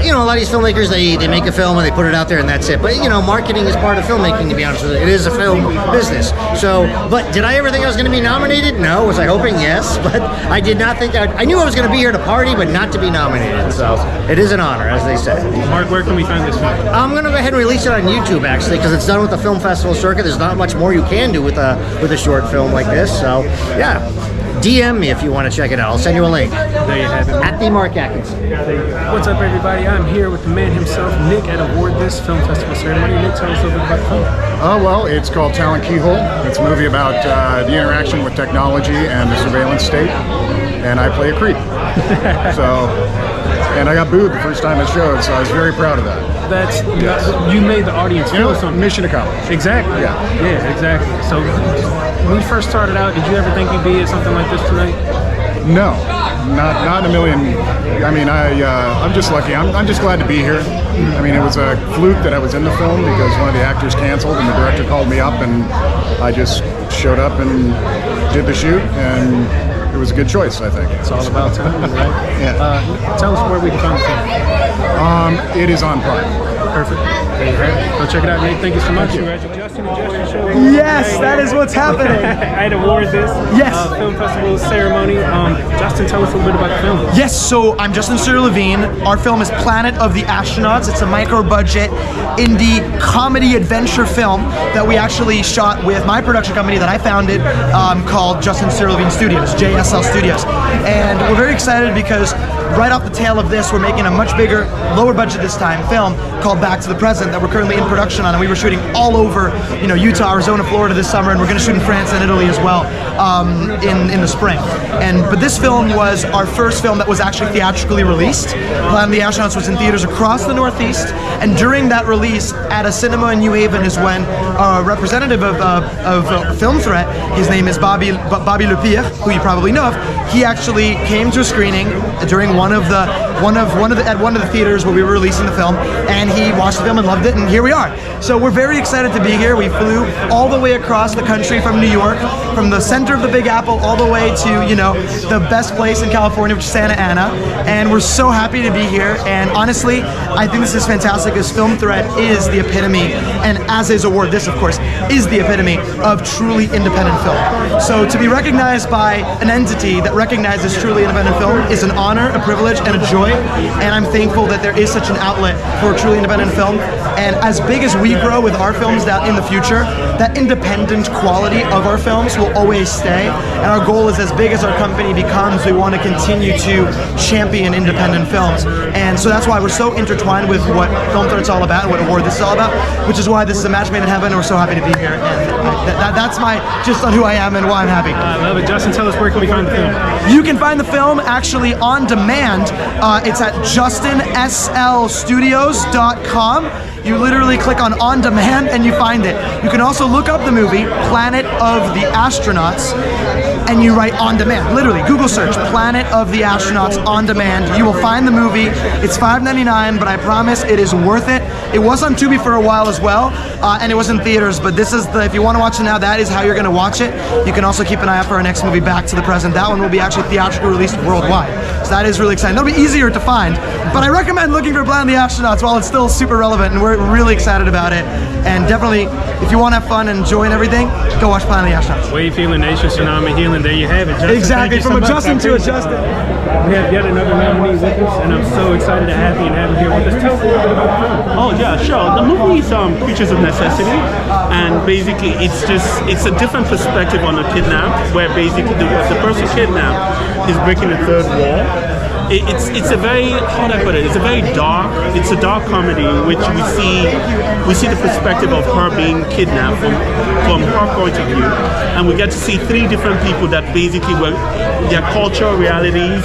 You know, a lot of these filmmakers, they make a film and they put it out there and that's it. But, you know, marketing is part of filmmaking, to be honest with you. It is a film business. So, but did I ever think I was going to be nominated? No. Was I hoping? Yes. But I did not think I knew I was going to be here to party, but not to be nominated. So it is an honor, as they say. Mark, where can we find this film? I'm going to go ahead and release it on YouTube, actually, because it's done with the film festival circuit. There's not much more you can do with a short film like this. So, yeah. DM me if you want to check it out. I'll send you a link. There you have it. At the Mark Atkinson. What's up, everybody? I'm here with the man himself, Nick, at Award This Film Festival ceremony. Nick, tell us a little bit about the film. Well, it's called Talent Keyhole. It's a movie about the interaction with technology and the surveillance state, and I play a creep. And I got booed the first time it showed, so I was very proud of that. You made the audience feel something. Mission accomplished. Exactly. Yeah, exactly. So when you first started out, did you ever think you'd be at something like this tonight? No, not in a million. I mean, I'm just lucky. I'm just glad to be here. I mean, it was a fluke that I was in the film because one of the actors canceled and the director called me up, and I just showed up and did the shoot, and it was a good choice, I think. It's all about timing, right? Yeah. Tell us where we can find the film. It is on Prime. Perfect. There you have it. Go check it out, Nate. Thank you so much. Justin and Justin show. Yes, that is what's happening. I'd award this film festival ceremony. Justin, tell us a little bit about the film. Yes, so I'm Justin Levine. Our film is Planet of the Astronauts. It's a micro-budget indie comedy adventure film that we actually shot with my production company that I founded called Justin Levine Studios, JSL Studios. And we're very excited because right off the tail of this, we're making a much bigger, lower budget this time film called Back to the Present that we're currently in production on, and we were shooting all over, Utah, Arizona, Florida this summer, and we're going to shoot in France and Italy as well in the spring. But this film was our first film that was actually theatrically released. Planet of the Astronauts was in theaters across the Northeast, and during that release at a cinema in New Haven is when a representative of Film Threat, his name is Bobby Lepire, who you probably know of, he actually came to a screening during one of the theaters where we were releasing the film, and he watched the film and loved it, and here we are. So we're very excited to be here. We flew all the way across the country from New York, from the center of the Big Apple all the way to, the best place in California, which is Santa Ana, and we're so happy to be here. And honestly, I think this is fantastic because Film Threat is the epitome, and as is Award This, of course, is the epitome of truly independent film. So to be recognized by an entity that recognizes truly independent film is an honor, a privilege, and a joy, and I'm thankful that there is such an outlet for truly independent film. And as big as we grow with our films that in the future, that independent quality of our films will always stay, and our goal is as big as our company becomes, we want to continue to champion independent films. And so that's why we're so intertwined with what Film Threat's all about and what Award This is all about, which is why this is a match made in heaven, and we're so happy to be here. And that's just on who I am and why I'm happy. I love it. Justin, tell us where can we find the film? You can find the film actually on demand. It's at justinslstudios.com. You literally click on demand and you find it. You can also look up the movie Planet of the Astronauts and you write on demand. Literally, Google search Planet of the Astronauts on demand. You will find the movie. It's $5.99, but I promise it is worth it. It was on Tubi for a while as well, and it was in theaters, but this is if you want to watch it now, that is how you're going to watch it. You can also keep an eye out for our next movie, Back to the Present. That one will be actually theatrically released worldwide. So that is really exciting. That'll be easier to find, but I recommend looking for Planet of the Astronauts while it's still super relevant, and we're really excited about it. And definitely, if you want to have fun and enjoy and everything, go watch Planet of the Astronauts. Wavehealernation, Tsunami Healing, there you have it. Justin, Exactly, from a Justin to a Justin. We have yet another nominee with us, and I'm so excited to have you and have you here with us. Tell us a little bit about the film. Oh yeah, sure. The movie is Creatures of Necessity, and basically it's a different perspective on a kidnap, where basically the person kidnapped is breaking the third wall. It's a very, how do I put it? It's a dark comedy, which we see the perspective of her being kidnapped from her point of view, and we get to see three different people that basically were their cultural realities,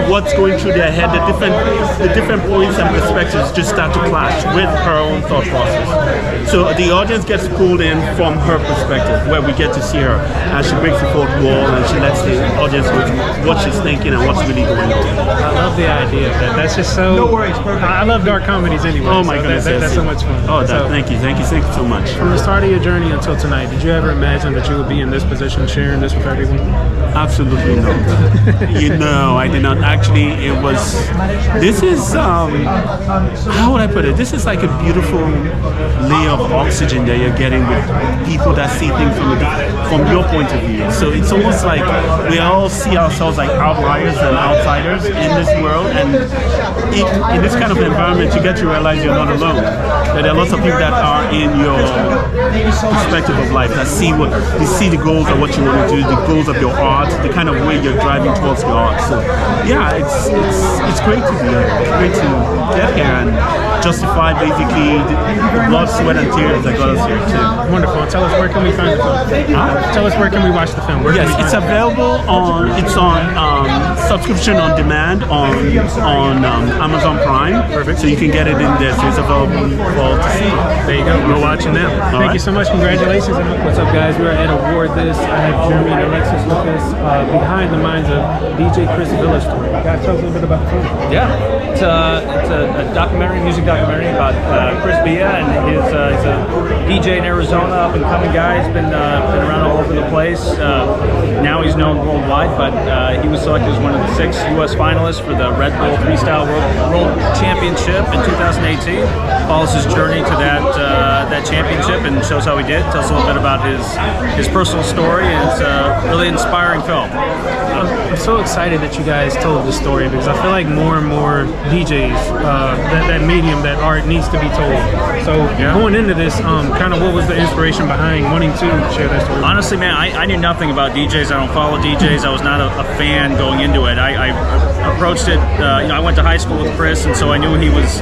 what's going through their head, the different points and perspectives just start to clash with her own thought process. So the audience gets pulled in from her perspective, where we get to see her as she breaks the fourth wall and she lets the audience know what she's thinking and what's really going on. I love the idea of that. That's just so. No worries, perfect. I love dark comedies anyway. Oh my goodness, that's so much fun. Oh, thank you so much. From the start of your journey until tonight, did you ever imagine that you would be in this position, sharing this with everyone? Absolutely not. I did not. Actually, this is, how would I put it? This is like a beautiful layer of oxygen that you're getting with people that see things from your point of view. So it's almost like we all see ourselves like outliers and outsiders in this world, and in this kind of environment you get to realize you're not alone, that there are lots of people that are in your perspective of life, that see the goals of what you want to do, the goals of your art, the kind of way you're driving towards your art. So yeah, it's great to be here. It's great to get here and justify basically the blood, sweat and tears that got us here too. Wonderful. Tell us, where can we find the film? Tell us, where can we watch the film? Yes, it's available on subscription on demand on Amazon Prime. Perfect. So you can get it in there. So it's available for all to see. There you go. Go watch it now. Thank you so much. Congratulations. What's up, guys? We're at Award This. I have Jeremy and Alexis with us behind the minds of DJ Chris Villa's story. Guys, tell us a little bit about the film. Yeah, it's a documentary, music documentary about Chris Villa, and he's a DJ in Arizona, up and coming guy. He's been around all over the place. Now he's known worldwide, but he was selected as one of the 6 U.S. finalists for the Red Bull Freestyle World Championship in 2018. Follows his journey to that championship and shows how he did. Tells a little bit about his personal story, and it's a really inspiring film. I'm so excited that you guys told this story, because I feel like more and more DJs, that medium, that art needs to be told. So going into this, kind of what was the inspiration behind wanting to share that story? Honestly, man, I knew nothing about DJs. I don't follow DJs. I was not a fan going into it. I approached it, I went to high school with Chris, and so I knew he was,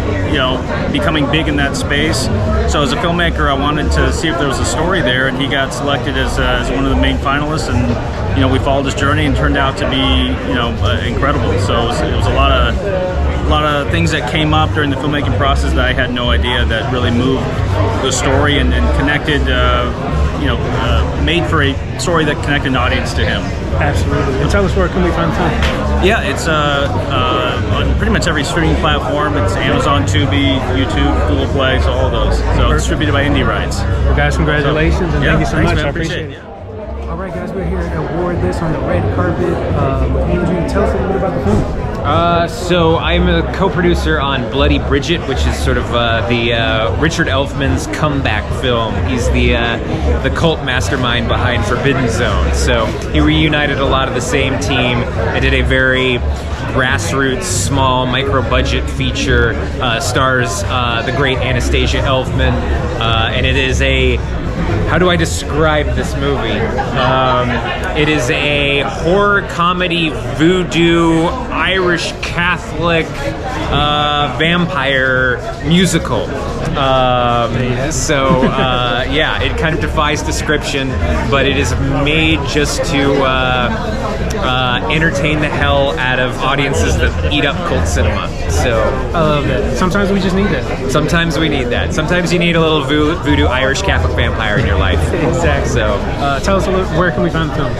becoming big in that space. So as a filmmaker, I wanted to see if there was a story there, and he got selected as one of the main finalists, and we followed his journey and turned out to be, incredible. So it was a lot of things that came up during the filmmaking process that I had no idea that really moved the story and connected, made for a story that connected an audience to him. Absolutely. And tell us, where can we find the film? Yeah, it's on pretty much every streaming platform. It's Amazon, Tubi, YouTube, Google Play, so all those. So it's distributed by Indie Rights. Well, guys, congratulations, and thank you so thanks, much. man. I appreciate it. it. All right, guys, we're here at Award This on the red carpet. Andrew, tell us a little bit about the film. So I'm a co-producer on Bloody Bridget, which is sort of the Richard Elfman's comeback film. He's the cult mastermind behind Forbidden Zone. So he reunited a lot of the same team and did a very grassroots, small, micro-budget feature. Stars the great Anastasia Elfman, and it is a... How do I describe this movie? It is a horror comedy, voodoo, Irish Catholic vampire musical. It kind of defies description, but it is made just to entertain the hell out of audiences that eat up cult cinema. So I love that. Sometimes we just need that. Sometimes we need that. Sometimes you need a little voodoo Irish Catholic vampire in your life. Exactly. So tell us a little, where can we find the film?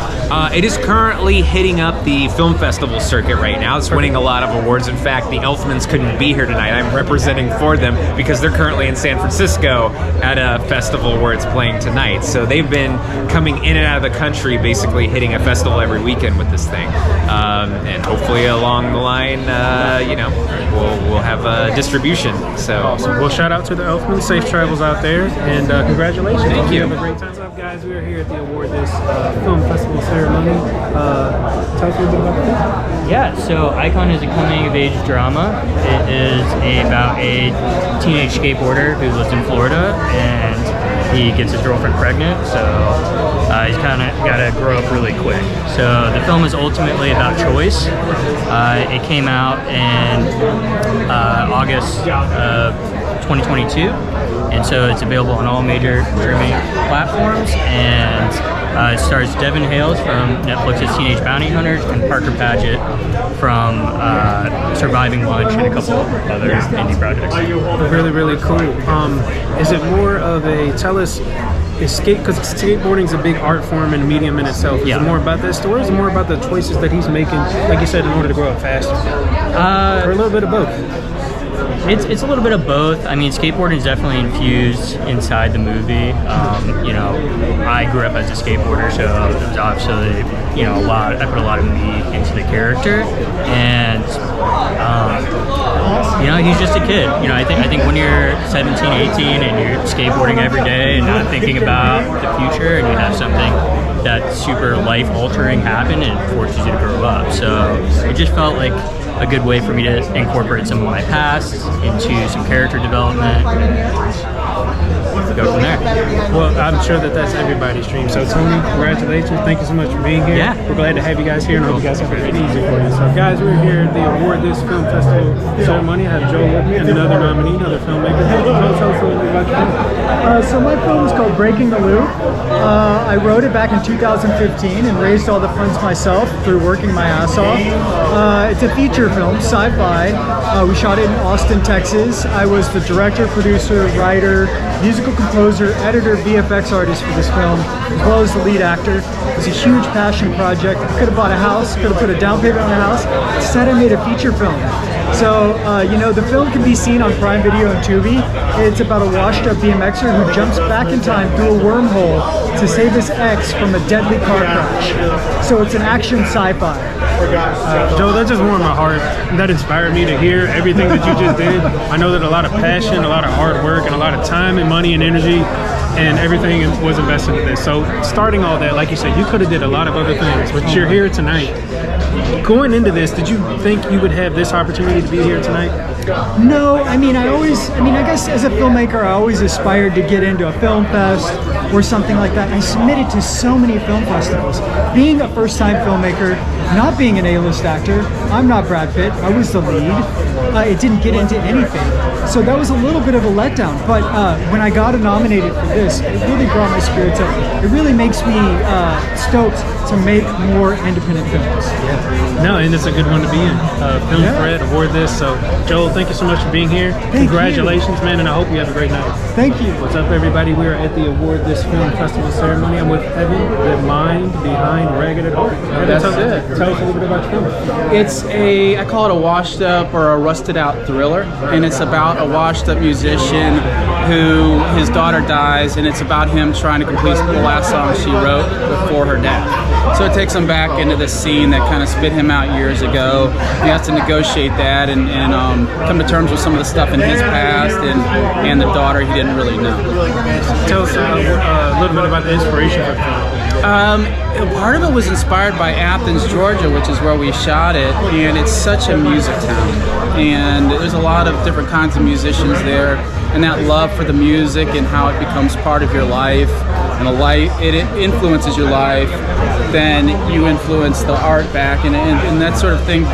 It is currently hitting up the film festival circuit right now. out. It's winning a lot of awards. In fact, the Elfmans couldn't be here tonight. I'm representing for them because they're currently in San Francisco at a festival where it's playing tonight. So they've been coming in and out of the country, basically hitting a festival every weekend with this thing. And hopefully along the line, we'll have a distribution. So well, shout out to the Elfmans. Safe travels out there, and congratulations. Thank you. Have a great time. What's up, guys? We are here at the award this film festival ceremony. Tell us a little bit about the film. Yeah, so Icon is a coming-of-age drama. It is about a teenage skateboarder who lives in Florida, and he gets his girlfriend pregnant, so he's kind of got to grow up really quick. So the film is ultimately about choice. It came out in August of 2022, and so it's available on all major streaming platforms, and it stars Devin Hales from Netflix's Teenage Bounty Hunters and Parker Paget from Surviving Lunch and a couple other indie projects. Really, really cool. Is it more of a because skateboarding is a big art form and medium in itself. Is it more about that story, or is it more about the choices that he's making, like you said, in order to grow up faster? Or a little bit of both? It's a little bit of both. I mean, skateboarding is definitely infused inside the movie. I grew up as a skateboarder, so it was obviously, I put a lot of me into the character, and he's just a kid. I think when you're 17, 18, and you're skateboarding every day and not thinking about the future, and you have something that's super life-altering happen, and it forces you to grow up. So it just felt like a good way for me to incorporate some of my past into some character development. Go from there. Well, I'm sure that's everybody's dream. So, Tony, congratulations. Thank you so much for being here. Yeah. We're glad to have you guys here, and I hope you guys have it easy for you. So, guys, we're here at the Award This Film Festival ceremony. I have Joe with me and another nominee, another filmmaker. Hey, Joe, tell us a little bit about your film. So my film is called Breaking the Loop. I wrote it back in 2015 and raised all the funds myself through working my ass off. It's a feature film, sci-fi. We shot it in Austin, Texas. I was the director, producer, writer, musical composer, editor, VFX artist for this film, as well as the lead actor. It was a huge passion project. I could have bought a house, could have put a down payment on a house. Instead, I made a feature film. So, the film can be seen on Prime Video and Tubi. It's about a washed-up BMXer who jumps back in time through a wormhole to save his ex from a deadly car crash. So it's an action sci-fi. Joe, that just warmed my heart. That inspired me to hear everything that you just did. I know that a lot of passion, a lot of hard work, and a lot of time and money and energy and everything was invested in this. So starting all that, like you said, you could have did a lot of other things, but you're here tonight. Going into this, did you think you would have this opportunity to be here tonight? No, I guess as a filmmaker, I always aspired to get into a film fest or something like that. And I submitted to so many film festivals. Being a first-time filmmaker, not being an A-list actor, I'm not Brad Pitt, I was the lead. It didn't get into anything. So that was a little bit of a letdown. But when I got nominated for this, it really brought my spirits up. It really makes me stoked to make more independent films. No, and it's a good one to be in. Film Fred, award this. So, Joel, thank you so much for being here. Congratulations, man, and I hope you have a great night. Thank you. What's up, everybody? We are at the Award This Film Festival ceremony. I'm with Evan, the mind behind Ragged at Heart. That's it. Tell us a little bit about your film. It's I call it a washed up or a rusted out thriller, and it's about a washed up musician who his daughter dies, and it's about him trying to complete the last song she wrote before her death. So it takes him back into this scene that kind of spit him out years ago. He has to negotiate that and come to terms with some of the stuff in his past and the daughter he didn't really know. Tell us a little bit about the inspiration for the film. Part of it was inspired by Athens, Georgia, which is where we shot it, and it's such a music town. And there's a lot of different kinds of musicians there, and that love for the music and how it becomes part of your life, and it influences your life, then you influence the art back, and that sort of thing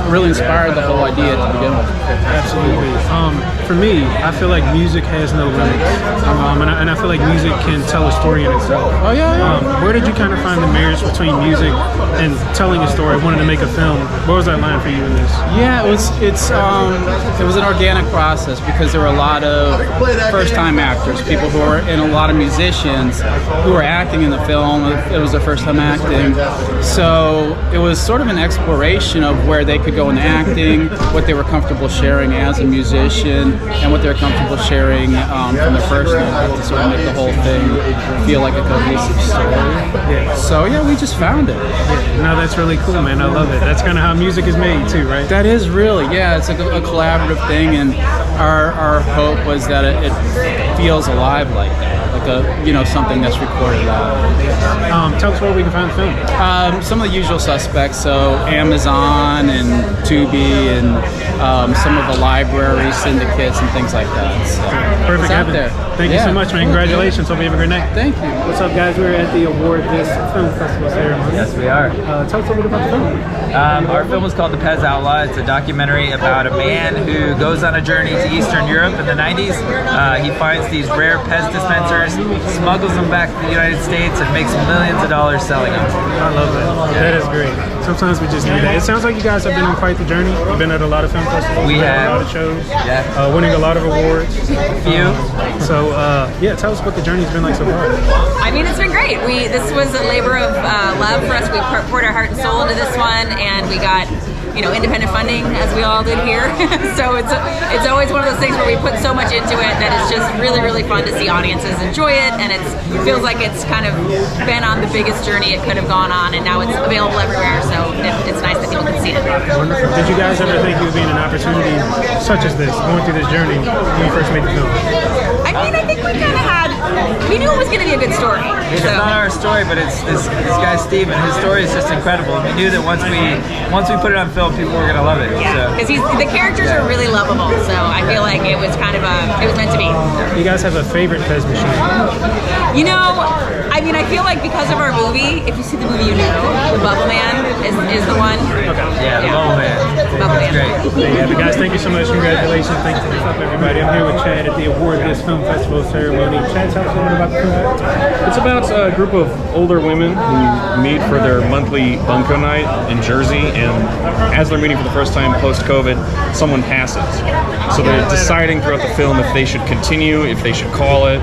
really inspired the whole idea to begin with. Absolutely. For me, I feel like music has no limits, and I feel like music can tell a story in itself. Oh yeah. Where did you kind of find the marriage between music and telling a story, wanting to make a film? What was that line for you in this? Yeah, it was an organic process because there were a lot of first-time actors, people who were, and a lot of musicians who were acting in the film. It was their first time acting, so it was sort of an exploration of where they could go in acting, what they were comfortable sharing as a musician, and what they were comfortable sharing from their personal life to sort of make the whole thing feel like a cohesive story. Yeah. So yeah, we just found it. Yeah. No, that's really cool, man. I love it. That's kind of how music is made too, right? That is really, yeah. It's a collaborative thing, and our hope was that it feels alive like that, like something that's recorded live. Tell us where we can find the film. Some of the usual suspects, so Amazon and Tubi and some of the library syndicates and things like that. So Perfect, it's out Evan. there. Thank you so much, man. Congratulations. Hope you have a great night. Thank you. What's up, guys? We're at the Award This Film Festival ceremony. Yes, we are. Tell us a little bit about the film. Our film is called The Pez Outlaw. It's a documentary about a man who goes on a journey to Eastern Europe in the 90s. He finds these rare Pez dispensers, smuggles them back to the United States, and makes millions of dollars selling them. I love that. That is great. Sometimes we just need that. It sounds like you guys have been on quite the journey. You've been at a lot of film festivals. We have. A lot of shows. Yeah. Winning a lot of awards. A few. So, yeah, tell us what the journey's been like so far. I mean, it's been great. This was a labor of love for us. We poured our heart and soul into this one, and we got independent funding, as we all did here. So it's always one of those things where we put so much into it that it's just really, really fun to see audiences enjoy it, and it feels like it's kind of been on the biggest journey it could have gone on, and now it's available everywhere, so it's nice that people can see it. Wonderful. Did you guys ever think it would be an opportunity such as this, going through this journey when you first made the film? I mean, I think we knew it was going to be a good story. It's not our story, but it's this guy Steven. His story is just incredible. And we knew that once we put it on film, people were gonna love it. Yeah, because the characters are really lovable. So I feel like it was kind of it was meant to be. You guys have a favorite Pez machine? I mean, I feel like because of our movie, if you see the movie, the Bubble Man is the one. Okay. Yeah, the Bubble Man. Bubble Man. Great. Yeah, but guys, thank you so much. Congratulations. Thanks for up, everybody. I'm here with Chad at the Award This Film Festival ceremony. Chad, tell us a little bit about the film. It's about a group of older women who meet for their monthly bunko night in Jersey, and as they're meeting for the first time post-COVID, someone passes. So they're deciding throughout the film if they should continue, if they should call it,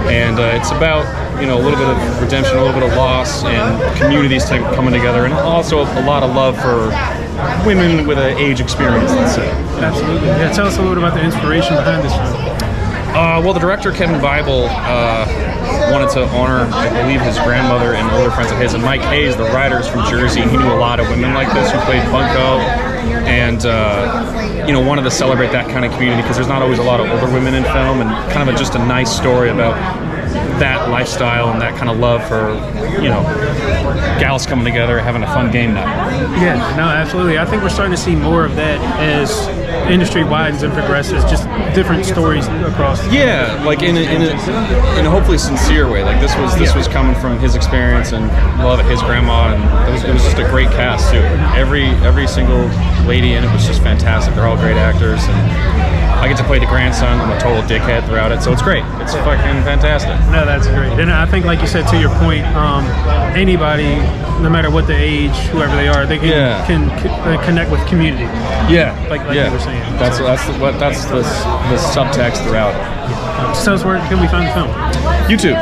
and it's about a little bit of redemption, a little bit of loss, and communities coming together, and also a lot of love for women with an age experience, let's say. Absolutely. Yeah, tell us a little bit about the inspiration behind this film. Well, the director, Kevin Bible, wanted to honor, I believe, his grandmother and older friends of his. And Mike Hayes, the writer, is from Jersey, and he knew a lot of women like this who played bunco, and wanted to celebrate that kind of community because there's not always a lot of older women in film, and kind of just a nice story about that lifestyle and that kind of love for, gals coming together, having a fun game night. Yeah, no, absolutely. I think we're starting to see more of that as industry widens and progresses, just different stories across. Yeah, like in a hopefully sincere way. Like this was coming from his experience and love of his grandma, and it was just a great cast too. Every single lady in it was just fantastic. They're all great actors, and I get to play the grandson. I'm a total dickhead throughout it, so it's great. It's fucking fantastic. No, that's great. And I think, like you said, to your point, anybody, no matter what the age, whoever they are, they can connect with community. Yeah, like you were saying. That's the subtext throughout it. So where can we find the film? YouTube.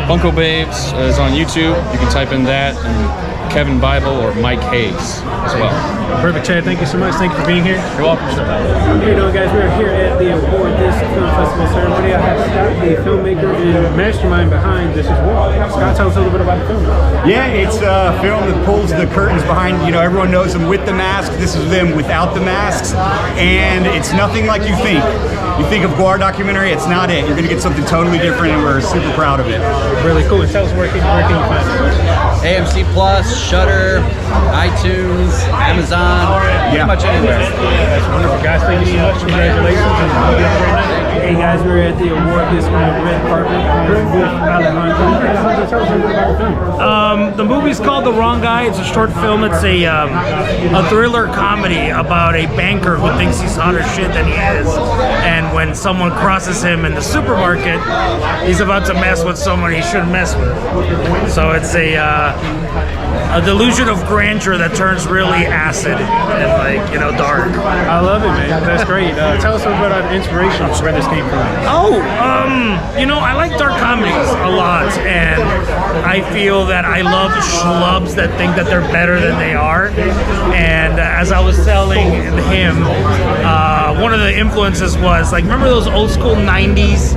Bunko Babes is on YouTube. You can type in that and Kevin Bible or Mike Hayes as well. Perfect, Chad. Thank you so much. Thank you for being here. You're welcome. How you doing, guys? We're here at the Award This Film Festival ceremony. I have Scott, the filmmaker and mastermind behind This Is War. Scott, tell us a little bit about the film. Yeah, it's a film that pulls the curtains behind, everyone knows them with the mask. This is them without the masks, and it's nothing like you think. You think of Guar documentary, it's not it. You're going to get something totally different, and we're super proud of it. Really cool. And tell us where can you find it? AMC Plus, Shudder, iTunes, Amazon, pretty much anywhere. That's wonderful, guys. Thank you so much. Congratulations, and have a great night. Hey guys, we're at the Award This Red Carpet with Alejandro. So tell us a little bit about the film. The movie's called The Wrong Guy. It's a short film. It's a thriller comedy about a banker who thinks he's hotter shit than he is. And when someone crosses him in the supermarket, he's about to mess with someone he shouldn't mess with. So it's a delusion of grandeur that turns really acid and dark. I love it, man. That's great. Tell us a little bit about the inspiration of where this came from. I like dark comedies a lot, and I feel that I love schlubs that think that they're better than they are. And as I was telling him, one of the influences was remember those old school '90s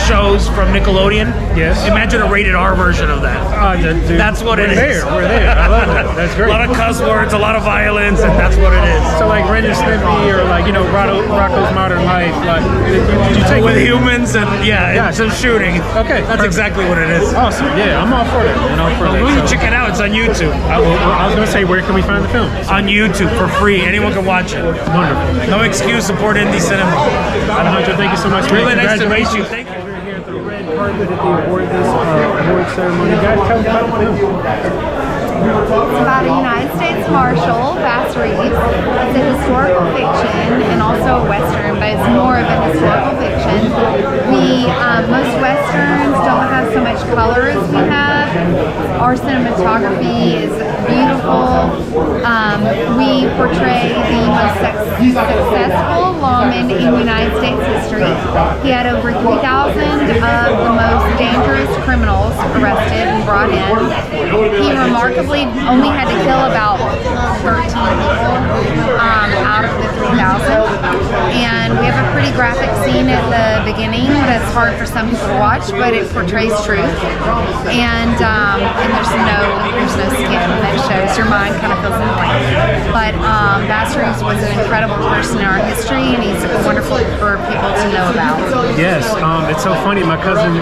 shows from Nickelodeon? Yes. Imagine a rated R version of that. That's what it is. We're there. I love it. That's great. A lot of cuss words, a lot of violence, and that's what it is. So like Ren and Stimpy or Rocco's Modern Life, did you take with humans and some shooting. Okay, that's exactly what it is. Awesome. Yeah, I'm all for that. Check it out. It's on YouTube. I was gonna say, where can we find the film? On YouTube for free. Anyone can watch it. Wonderful. No excuse. Support indie cinema. Alejandro, thank you so much. Really nice to meet you. Thank you. We're here at the red carpet at the award ceremony. Guys, tell me about the film. It's about a United States Marshal, Bass Reeves. It's a historical fiction and also a Western, but it's more of a historical fiction. Most Westerns don't have so much color as we have. Our cinematography is beautiful. We portray the most successful lawman in United States history. He had over 3,000 of the most dangerous criminals arrested and brought in. He remarkably only had to kill about 13 people out of the 3,000. And we have a pretty graphic scene at the beginning that's hard for some people to watch, but it portrays truth. And there's no skin that shows. Your mind kind of fills in the blank. But Bass Reeves was an incredible person in our history, and he's wonderful for people to know about. Yes, it's so funny. My cousin we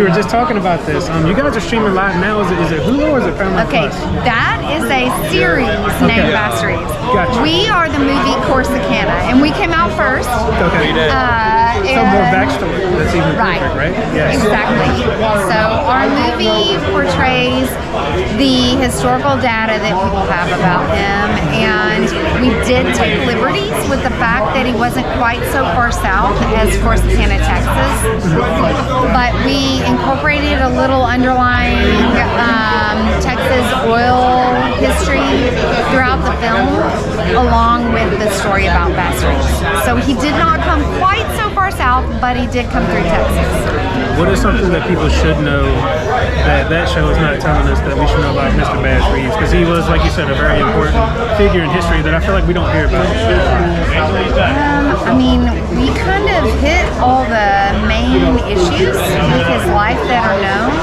were just talking about this. You guys are streaming live now. Is it Hulu or is it Paramount Plus? That is a series named Bass Reeves. Gotcha. We are the movie Corsicana, and we came out first. Okay. So more backstory. That's even perfect, right? Yes. Exactly. So our movie portrays the historical data that people have about him, and we did take liberties with the fact that he wasn't quite so far south as Corsicana, Texas, but we incorporated a little underlying Texas oil history throughout the film, along with the story about Bass Reeves. So he did not come quite so far south, but he did come through Texas. What is something that people should know that show is not telling us that we should know about Mr. Bass Reeves? Because he was, like you said, a very important figure in history that I feel like we don't hear about. We kind of hit all the main issues with his life that are known.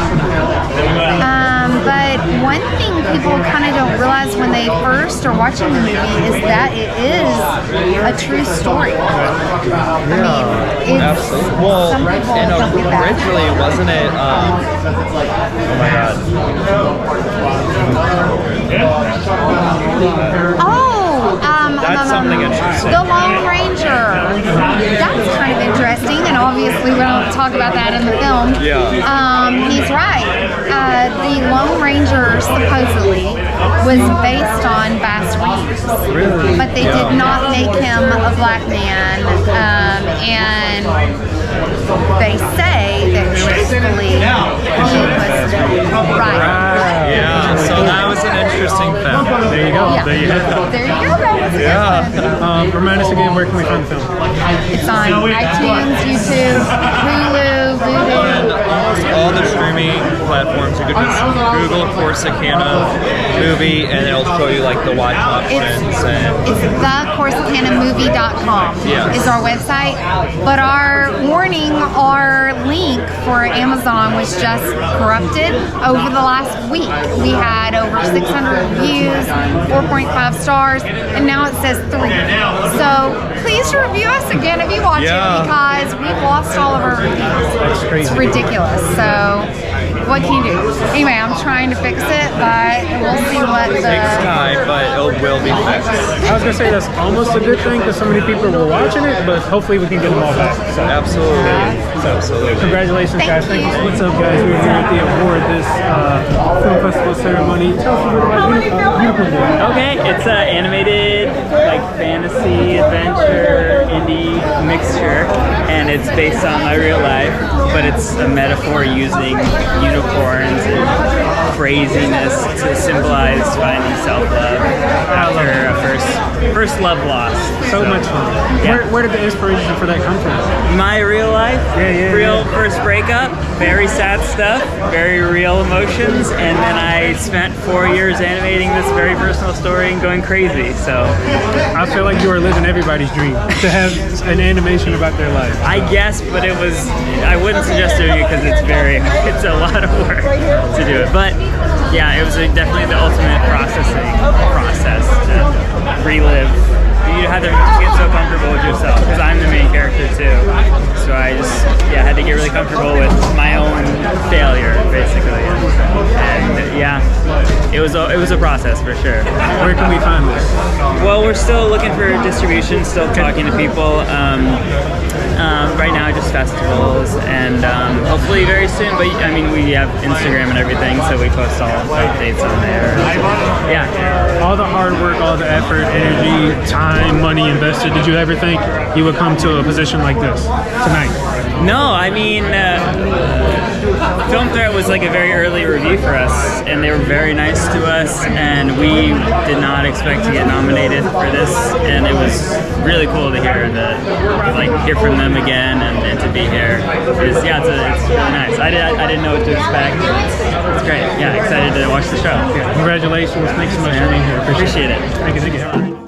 But one thing people kind of don't realize when they first are watching the movie is that it is a true story. Absolutely. Well, some people don't get that. originally, wasn't it? Oh my God. That's something interesting. The Lone Ranger. That's kind of interesting, and obviously we don't talk about that in the film. Yeah. He's right. The Lone Ranger supposedly was based on Bass Reeves, but they did not make him a black man, and they say that truthfully he was right. Yeah, so that was an interesting film. There you go. Yeah. There you have it. There you go. Yeah. Remind us again, where can we find the film? It's on iTunes, YouTube, Hulu, Vudu. And all the streaming platforms. You could just Google Corsicana movie, and it'll show you the watch options. It's thecorsicanamovie.com is our website. But our link for Amazon was just corrupted over the last week. We had over 600 reviews, 4.5 stars, and now it says 3. So please review us again if you watch it, because we've lost all of our reviews. That's crazy. It's ridiculous. So what can you do? Anyway, I'm trying to fix it, but we'll see what the... Takes time, but it will be fixed. I was gonna say that's almost a good thing because so many people were watching it, but hopefully we can get them all back. So. Absolutely. Congratulations, guys. Thank you. What's up, guys? We're here at the award, this film festival ceremony. Tell us a little about Unicorn Day. Okay, it's an animated, like fantasy, adventure, indie mixture, and it's based on my real life, but it's a metaphor using unicorns and craziness to symbolize finding self-love after a first love loss. So much fun. Yeah. Where did the inspiration for that come from? My real life, real first breakup, very sad stuff, very real emotions, and then I spent 4 years animating this very personal story and going crazy. So I feel like you are living everybody's dream to have an animation about their life. I guess, but I wouldn't suggest doing it because it's a lot of work to do it. But yeah, it was definitely the ultimate process to relive. You have to get so comfortable with yourself because I'm the main character too. So I just had to get really comfortable with my own failure basically. And yeah, it was a process for sure. Where can we find this? Well, we're still looking for distribution, still talking to people. Right now, just festivals, and hopefully very soon. But I mean, we have Instagram and everything, so we post all updates on there. Yeah. All the hard work, all the effort, energy, time, money invested. Did you ever think you would come to a position like this tonight? No, I mean, Film Threat was like a very early review for us, and they were very nice to us, and we did not expect to get nominated for this, and it was really cool to hear from them again and to be here. It's really nice. I didn't know what to expect. It's great. Yeah, excited to watch the show. Congratulations. Thanks so much for being here. Appreciate it. Thank you.